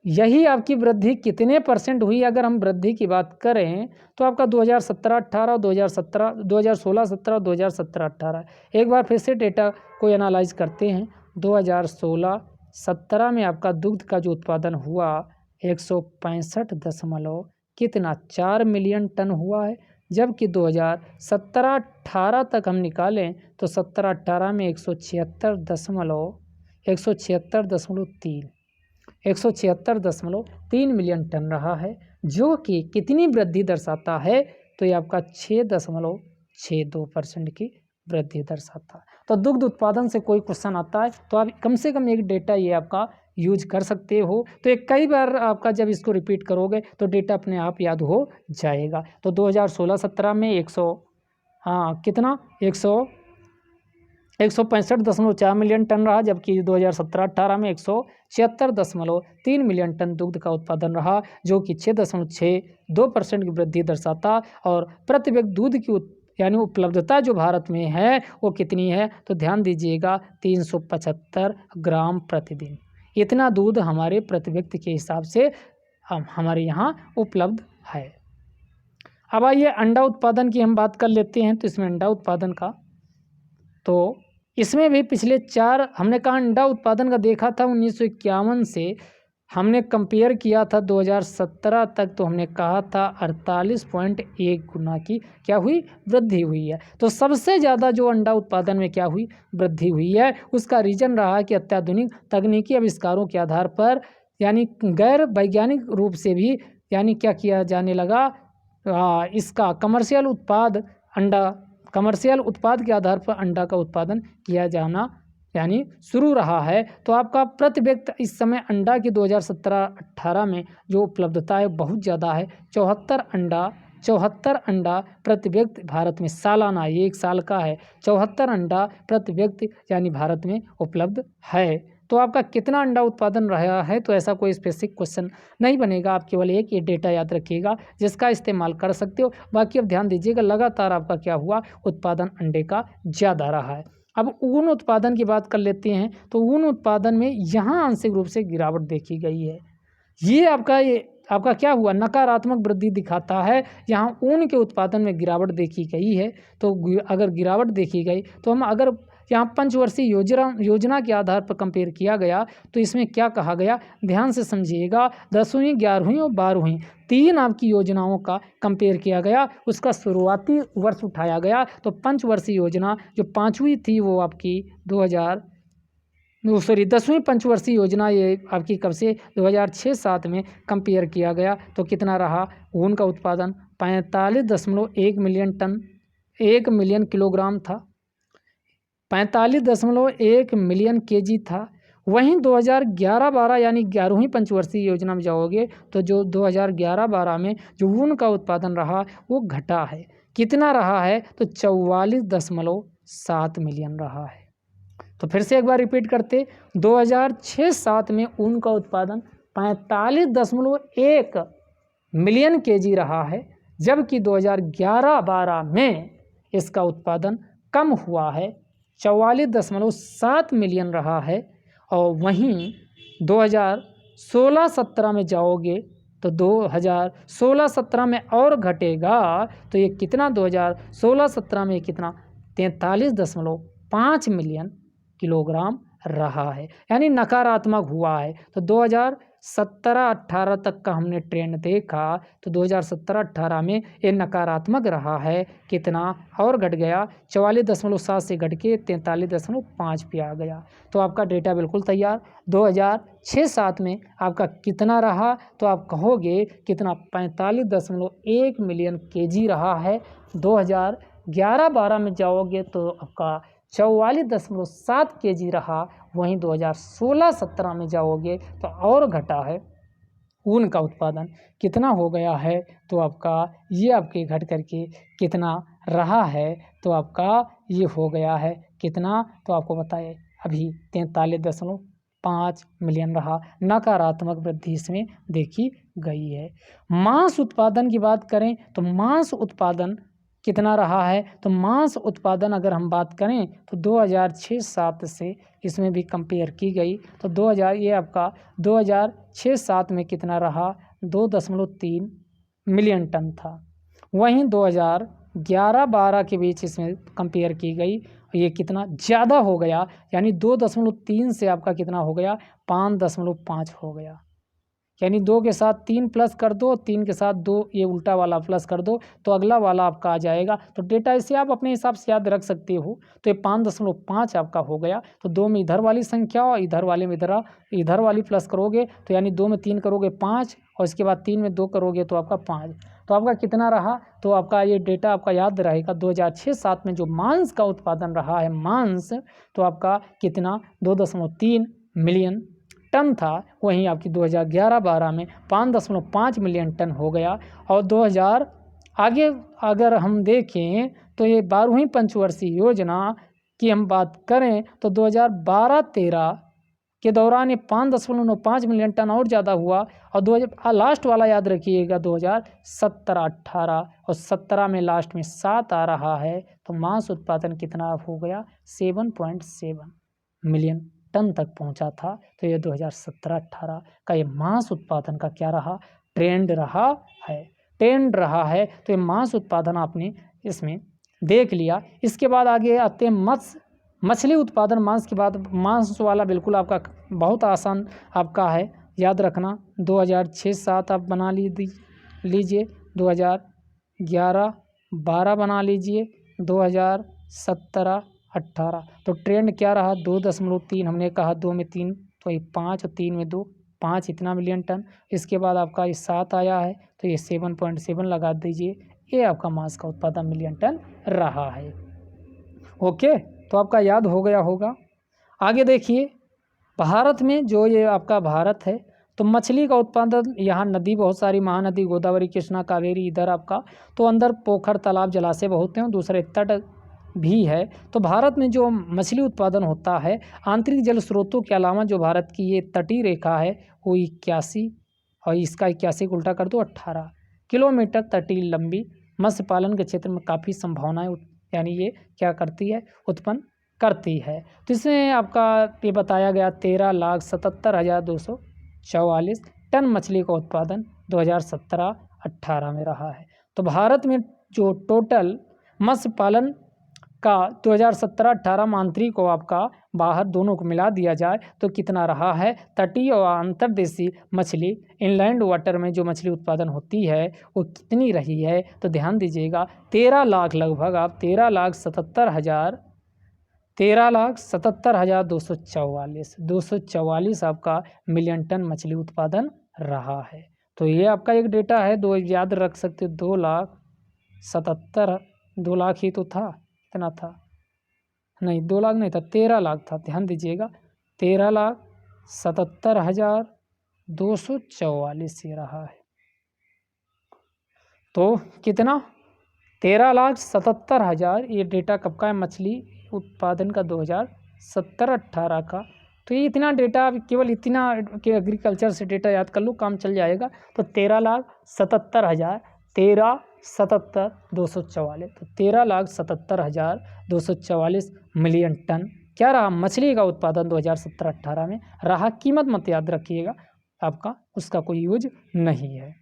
यही आपकी वृद्धि कितने % हुई? अगर हम वृद्धि की बात करें तो आपका 2017-18, 2016-17 और 2017-18 एक बार फिर से डेटा को एनालाइज करते हैं। 2016-17 में आपका दुग्ध का जो उत्पादन हुआ 165.4 मिलियन टन हुआ है, जबकि 2017-18 तक हम निकालें तो 17-18 में 176.3 मिलियन टन रहा है, जो कि कितनी वृद्धि दर्शाता है? तो ये आपका 6.62% की वृद्धि दर्शाता है। तो दुग्ध उत्पादन से कोई क्वेश्चन आता है तो आप कम से कम एक डेटा ये आपका यूज कर सकते हो। तो एक कई बार आपका जब इसको रिपीट करोगे तो डेटा अपने आप याद हो जाएगा। तो 2016-17 में 165.4 मिलियन टन रहा, जबकि 2017-18 में 176.3 मिलियन टन दुग्ध का उत्पादन रहा, जो कि 6.62% की वृद्धि दर्शाता। और प्रति व्यक्ति दूध की यानी उपलब्धता जो भारत में है वो कितनी है? तो ध्यान दीजिएगा 375 ग्राम प्रतिदिन। इतना दूध हमारे प्रति व्यक्ति के हिसाब से हमारे यहाँ उपलब्ध है। अब आइए अंडा उत्पादन की हम बात कर लेते हैं। तो इसमें अंडा उत्पादन का, तो इसमें भी पिछले 4 हमने कहा अंडा उत्पादन का देखा था 1951 से हमने कंपेयर किया था 2017 तक। तो हमने कहा था 48.1 गुना की क्या हुई? वृद्धि हुई है। तो सबसे ज़्यादा जो अंडा उत्पादन में क्या हुई? वृद्धि हुई है। उसका रीज़न रहा कि अत्याधुनिक तकनीकी आविष्कारों के आधार पर, यानी गैर वैज्ञानिक रूप से भी, यानी क्या किया जाने लगा, इसका कमर्शियल उत्पाद के आधार पर अंडा का उत्पादन किया जाना यानी शुरू रहा है। तो आपका प्रति व्यक्ति इस समय अंडा की 2017-18 में जो उपलब्धता है बहुत ज़्यादा है। 74 अंडा प्रति व्यक्ति भारत में सालाना, ये 1 साल का है, 74 अंडा प्रति व्यक्ति यानी भारत में उपलब्ध है। तो आपका कितना अंडा उत्पादन रहा है? तो ऐसा कोई स्पेसिफिक क्वेश्चन नहीं बनेगा, आप केवल एक ये डेटा याद रखिएगा जिसका इस्तेमाल कर सकते हो। बाकी अब ध्यान दीजिएगा, लगातार आपका क्या हुआ? उत्पादन अंडे का ज़्यादा रहा है। अब ऊन उत्पादन की बात कर लेते हैं। तो ऊन उत्पादन में यहाँ आंशिक रूप से गिरावट देखी गई है। ये आपका क्या हुआ, नकारात्मक वृद्धि दिखाता है। यहाँ ऊन के उत्पादन में गिरावट देखी गई है। तो अगर गिरावट देखी गई तो हम अगर यहाँ पंचवर्षीय योजना के आधार पर कंपेयर किया गया तो इसमें क्या कहा गया, ध्यान से समझिएगा। 10वीं 11वीं और 12वीं 3 आपकी योजनाओं का कंपेयर किया गया, उसका शुरुआती वर्ष उठाया गया। तो पंचवर्षीय योजना जो 5वीं थी वो आपकी 10वीं पंचवर्षीय योजना ये आपकी कब से 2006-07 में कंपेयर किया गया। तो कितना रहा ऊन का उत्पादन 45.1 मिलियन टन, 1 मिलियन किलोग्राम था, 45.1 मिलियन केजी था। वहीं 2011-12 यानी 11वीं पंचवर्षीय योजना में जाओगे तो जो 2011-12 में जो ऊन का उत्पादन रहा वो घटा है। कितना रहा है, तो 44.7 मिलियन रहा है। तो फिर से एक बार रिपीट करते, 2006-07 में ऊन का उत्पादन 45.1 मिलियन केजी रहा है, जबकि 2011-12 में इसका उत्पादन कम हुआ है, 44.7 मिलियन रहा है। और वहीं 2016-17 में जाओगे तो 2016-17 में और घटेगा। तो ये कितना 2016-17 में कितना 43.5 मिलियन किलोग्राम रहा है, यानी नकारात्मक हुआ है। तो 2017-18 तक का हमने ट्रेंड देखा तो 2017-18 में ये नकारात्मक रहा है, कितना और घट गया, 44.7 से घट के 43.5 पे आ गया। तो आपका डेटा बिल्कुल तैयार। 2006-07 में आपका कितना रहा, तो आप कहोगे कितना 45.1 मिलियन केजी रहा है। 2011-12 में जाओगे तो आपका 44.7 केजी रहा। वहीं 2016-17 में जाओगे तो और घटा है, ऊन का उत्पादन कितना हो गया है, तो आपका ये आपके घट करके कितना रहा है, तो आपका ये हो गया है कितना, तो आपको बताए अभी 43.5 मिलियन रहा। नकारात्मक वृद्धि इसमें देखी गई है। मांस उत्पादन की बात करें तो मांस उत्पादन कितना रहा है, तो मांस उत्पादन अगर हम बात करें तो 2006-07 से इसमें भी कंपेयर की गई तो 2006-07 में कितना रहा, 2.3 मिलियन टन था। वहीं 2011-12 के बीच इसमें कंपेयर की गई, ये कितना ज़्यादा हो गया, यानी 2.3 से आपका कितना हो गया 5.5 हो गया। यानी 2 के साथ 3 प्लस कर दो, 3 के साथ 2 ये उल्टा वाला प्लस कर दो तो अगला वाला आपका आ जाएगा। तो डेटा इसे आप अपने हिसाब से याद रख सकते हो। तो ये 5.5 आपका हो गया। तो 2 में इधर वाली संख्या और इधर वाले में इधर वाली प्लस करोगे तो यानी 2 में 3 करोगे 5 और इसके बाद 3 में 2 करोगे तो आपका 5। तो आपका कितना रहा, तो आपका ये डेटा आपका याद रहेगा। 2006-07 में जो मांस का उत्पादन रहा है मांस, तो आपका कितना 2.3 मिलियन टन था। वहीं आपकी 2011-12 में 5.5 मिलियन टन हो गया। और 2000 आगे अगर हम देखें तो ये 12वीं पंचवर्षीय योजना की हम बात करें तो 2012-13 के दौरान ये 5.5 मिलियन टन और ज़्यादा हुआ। और लास्ट वाला याद रखिएगा 2017-18 और 17 में लास्ट में 7 आ रहा है। तो मांस उत्पादन कितना हो गया 7.7 मिलियन टन तक पहुंचा था। तो ये 2017-18 का ये मांस उत्पादन का क्या रहा, ट्रेंड रहा है। तो ये मांस उत्पादन आपने इसमें देख लिया। इसके बाद आगे आते हैं मछली उत्पादन। मांस के बाद मांस वाला बिल्कुल आपका बहुत आसान आपका है याद रखना। 2006-07 आप बना लीजिए, 2011-12 बना लीजिए, 2017-18 तो ट्रेंड क्या रहा 2.3 हमने कहा, 2 में 3 तो ये 5 और 3 में 2 5 इतना मिलियन टन। इसके बाद आपका ये 7 आया है तो ये 7.7 लगा दीजिए। ये आपका मांस का उत्पादन मिलियन टन रहा है। ओके, तो आपका याद हो गया होगा। आगे देखिए भारत में जो ये आपका भारत है तो मछली का उत्पादन, यहाँ नदी बहुत सारी, महानदी गोदावरी कृष्णा कावेरी, इधर आपका तो अंदर पोखर तालाब जलाशय बहुत हैं, दूसरे तट भी है। तो भारत में जो मछली उत्पादन होता है आंतरिक जल स्रोतों के अलावा जो भारत की ये तटीय रेखा है वो 81 और इसका 81 को उल्टा कर दो 18 किलोमीटर तटीय लंबी मत्स्य पालन के क्षेत्र में काफ़ी संभावनाएं यानी ये क्या करती है, उत्पन्न करती है। तो इसमें आपका ये बताया गया 13,77,244 टन मछली का उत्पादन 2017-18 में रहा है। तो भारत में जो टोटल मत्स्य पालन का 2017-18 में आंतरिक और आपका बाहर दोनों को मिला दिया जाए तो कितना रहा है। तटीय और अंतर्देशीय मछली इनलैंड वाटर में जो मछली उत्पादन होती है वो कितनी रही है, तो ध्यान दीजिएगा 13 लाख, लगभग आप 13,77,244 आपका मिलियन टन मछली उत्पादन रहा है। तो ये आपका एक डेटा है, दो याद रख सकते हो। 2 लाख ही तो था, इतना था नहीं, 2 लाख नहीं था, 13 लाख था। ध्यान दीजिएगा 13,77,244 ये रहा है। तो कितना 13,77,000 ये डेटा कब का है, मछली उत्पादन का 2017-18 का। तो ये इतना डेटा, केवल इतना कि एग्रीकल्चर से डेटा याद कर लो, काम चल जाएगा। तो 13,77,000, 13,77,244, तो 13,77,244 मिलियन टन क्या रहा मछली का उत्पादन 2017-18 में रहा। कीमत मत याद रखिएगा, आपका उसका कोई यूज नहीं है।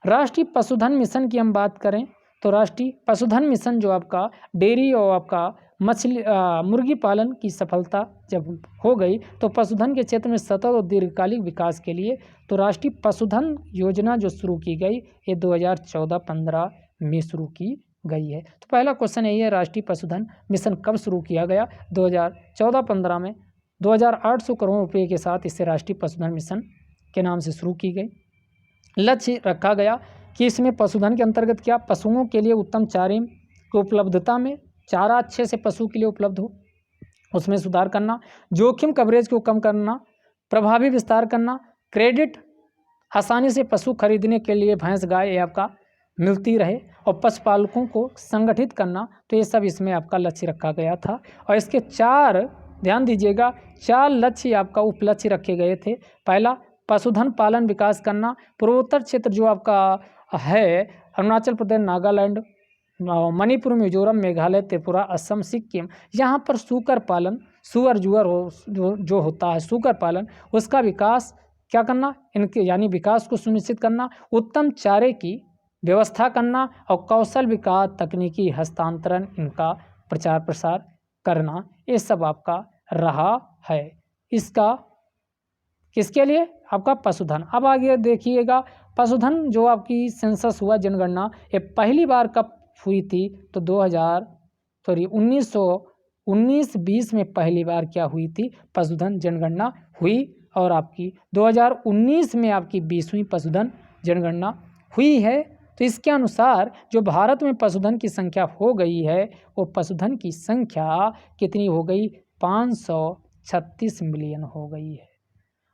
राष्ट्रीय पशुधन मिशन की हम बात करें तो राष्ट्रीय पशुधन मिशन जो आपका डेयरी और आपका मछली मुर्गी पालन की सफलता जब हो गई तो पशुधन के क्षेत्र में सतत और दीर्घकालिक विकास के लिए तो राष्ट्रीय पशुधन योजना जो शुरू की गई ये 2014-15 में शुरू की गई है। तो पहला क्वेश्चन यही है, राष्ट्रीय पशुधन मिशन कब शुरू किया गया। 2014-15 में 2,800 करोड़ रुपये के साथ इसे राष्ट्रीय पशुधन मिशन के नाम से शुरू की गई। लक्ष्य रखा गया कि इसमें पशुधन के अंतर्गत क्या, पशुओं के लिए उत्तम चारे की उपलब्धता में, चारा अच्छे से पशु के लिए उपलब्ध हो उसमें सुधार करना, जोखिम कवरेज को कम करना, प्रभावी विस्तार करना, क्रेडिट आसानी से पशु खरीदने के लिए भैंस गाय ये आपका मिलती रहे और पशुपालकों को संगठित करना। तो ये सब इसमें आपका लक्ष्य रखा गया था। और इसके 4 ध्यान दीजिएगा 4 लक्ष्य आपका उपलक्ष्य रखे गए थे। पहला पशुधन पालन विकास करना, पूर्वोत्तर क्षेत्र जो आपका है अरुणाचल प्रदेश, नागालैंड, मणिपुर, मिजोरम, मेघालय, त्रिपुरा, असम, सिक्किम, यहाँ पर सूकर पालन, सुअर जुअर जो होता है सूकर पालन, उसका विकास क्या करना, इनके यानी विकास को सुनिश्चित करना, उत्तम चारे की व्यवस्था करना और कौशल विकास, तकनीकी हस्तांतरण, इनका प्रचार प्रसार करना, ये सब आपका रहा है। इसका किसके लिए, आपका पशुधन। अब आगे देखिएगा पशुधन जो आपकी सेंसस हुआ, जनगणना, ये पहली बार कब हुई थी तो 1919-20 में पहली बार क्या हुई थी, पशुधन जनगणना हुई। और आपकी 2019 में आपकी 20वीं पशुधन जनगणना हुई है। तो इसके अनुसार जो भारत में पशुधन की संख्या हो गई है वो पशुधन की संख्या कितनी हो गई, 536 मिलियन हो गई है।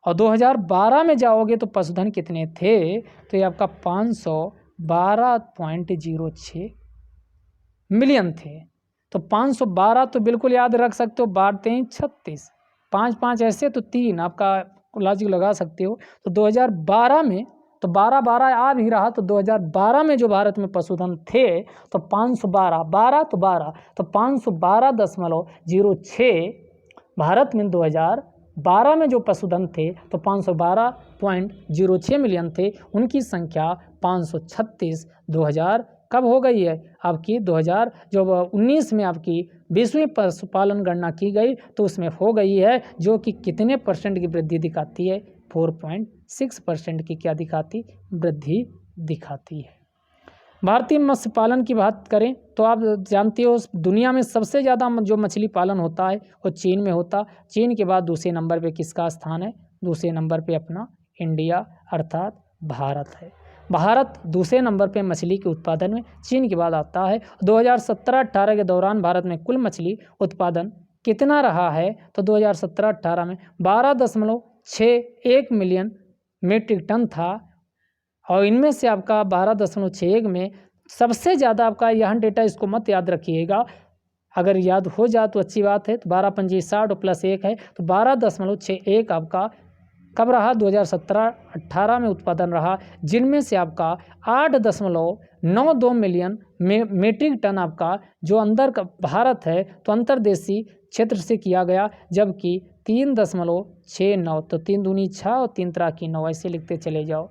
और 2012 में जाओगे तो पशुधन कितने थे, तो ये आपका 512.06 मिलियन थे। तो 512 तो बिल्कुल याद रख सकते हो, बारते हैं 36, 5 ऐसे तो 3 आपका लॉजिक लगा सकते हो। तो 2012 में तो 12 आ भी रहा, तो 2012 में जो भारत में पशुधन थे तो 512 तो 512.06 भारत में 2012 में जो पशुधन थे तो 512.06 मिलियन थे। उनकी संख्या 536 2000 कब हो गई है आपकी 2000 जो 19 में आपकी 20वीं पशुपालन गणना की गई तो उसमें हो गई है, जो कि कितने परसेंट की वृद्धि दिखाती है, 4.6% की क्या दिखाती, वृद्धि दिखाती है। भारतीय मत्स्य पालन की बात करें तो आप जानते हो दुनिया में सबसे ज़्यादा जो मछली पालन होता है वो चीन में होता। चीन के बाद दूसरे नंबर पे किसका स्थान है, दूसरे नंबर पे अपना इंडिया अर्थात भारत है। भारत दूसरे नंबर पे मछली के उत्पादन में चीन के बाद आता है। 2017-18 के दौरान भारत में कुल मछली उत्पादन कितना रहा है, तो 2017-18 में 12.61 मिलियन मीट्रिक टन था। और इनमें से आपका 12.61 में सबसे ज़्यादा आपका यहाँ डेटा, इसको मत याद रखिएगा, अगर याद हो जाए तो अच्छी बात है। तो 12×5 = 60 और +1 है, तो 12.61 आपका कब रहा, 2017-18 में उत्पादन रहा, जिनमें से आपका 8.92 मिलियन मीट्रिक टन आपका जो अंदर का भारत है तो अंतर्देशीय क्षेत्र से किया गया, जबकि 3.69, तो 3 दूनी 6 और 3 त्रिक की 9, ऐसे लिखते चले जाओ।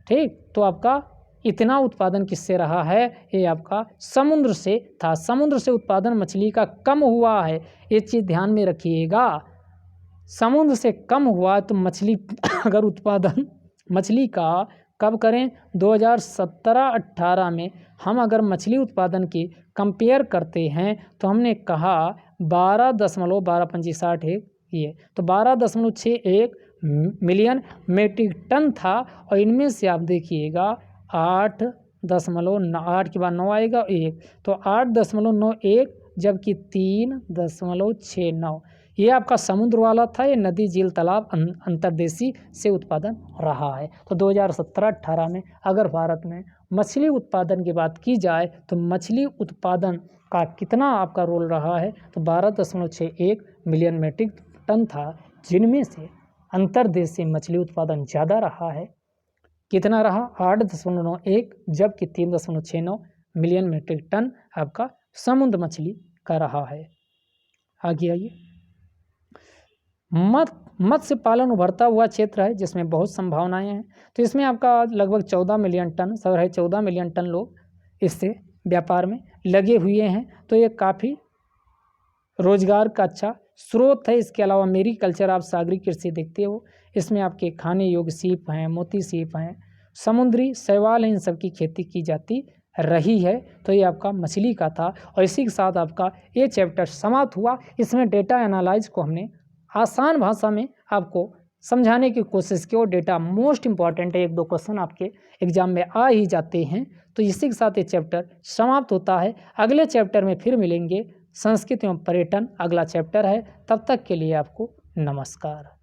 ठीक, तो आपका इतना उत्पादन किससे रहा है, ये आपका समुद्र से था। समुद्र से उत्पादन मछली का कम हुआ है, ये चीज़ ध्यान में रखिएगा। समुद्र से कम हुआ तो मछली अगर उत्पादन मछली का कब करें, 2017-18 में हम अगर मछली उत्पादन की कंपेयर करते हैं तो हमने कहा 12.1265 ये, तो 12.61 मिलियन मेट्रिक टन था। और इनमें से आप देखिएगा 8 के बाद 9 आएगा 1, तो 8.91, जबकि 3.69 ये आपका समुद्र वाला था, ये नदी, झील, तालाब, अंतर्देशीय से उत्पादन रहा है। तो 2017-18 में अगर भारत में मछली उत्पादन की बात की जाए तो मछली उत्पादन का कितना आपका रोल रहा है, तो 12.61 मिलियन मेट्रिक टन था, जिनमें से अंतर्देशीय मछली उत्पादन ज़्यादा रहा है। कितना रहा, 8.91, जबकि 3.69 मिलियन मेट्रिक टन आपका समुद्र मछली का रहा है। आगे आइए। मत्स्य पालन उभरता हुआ क्षेत्र है जिसमें बहुत संभावनाएं हैं। तो इसमें आपका लगभग 14 मिलियन टन, 14 मिलियन टन लोग इससे व्यापार में लगे हुए हैं। तो ये काफ़ी रोजगार का अच्छा स्रोत है। इसके अलावा मेरीकल्चर, आप सागरी कृषि देखते हो, इसमें आपके खाने योग्य सीप हैं, मोती सीप हैं, समुद्री शैवाल हैं, इन सब की खेती की जाती रही है। तो ये आपका मछली का था। और इसी के साथ आपका ये चैप्टर समाप्त हुआ। इसमें डेटा एनालाइज को हमने आसान भाषा में आपको समझाने की कोशिश की, और डेटा मोस्ट इम्पॉर्टेंट है, 1-2 क्वेश्चन आपके एग्जाम में आ ही जाते हैं। तो इसी के साथ ये चैप्टर समाप्त होता है। अगले चैप्टर में फिर मिलेंगे, संस्कृति एवं पर्यटन अगला चैप्टर है। तब तक के लिए आपको नमस्कार।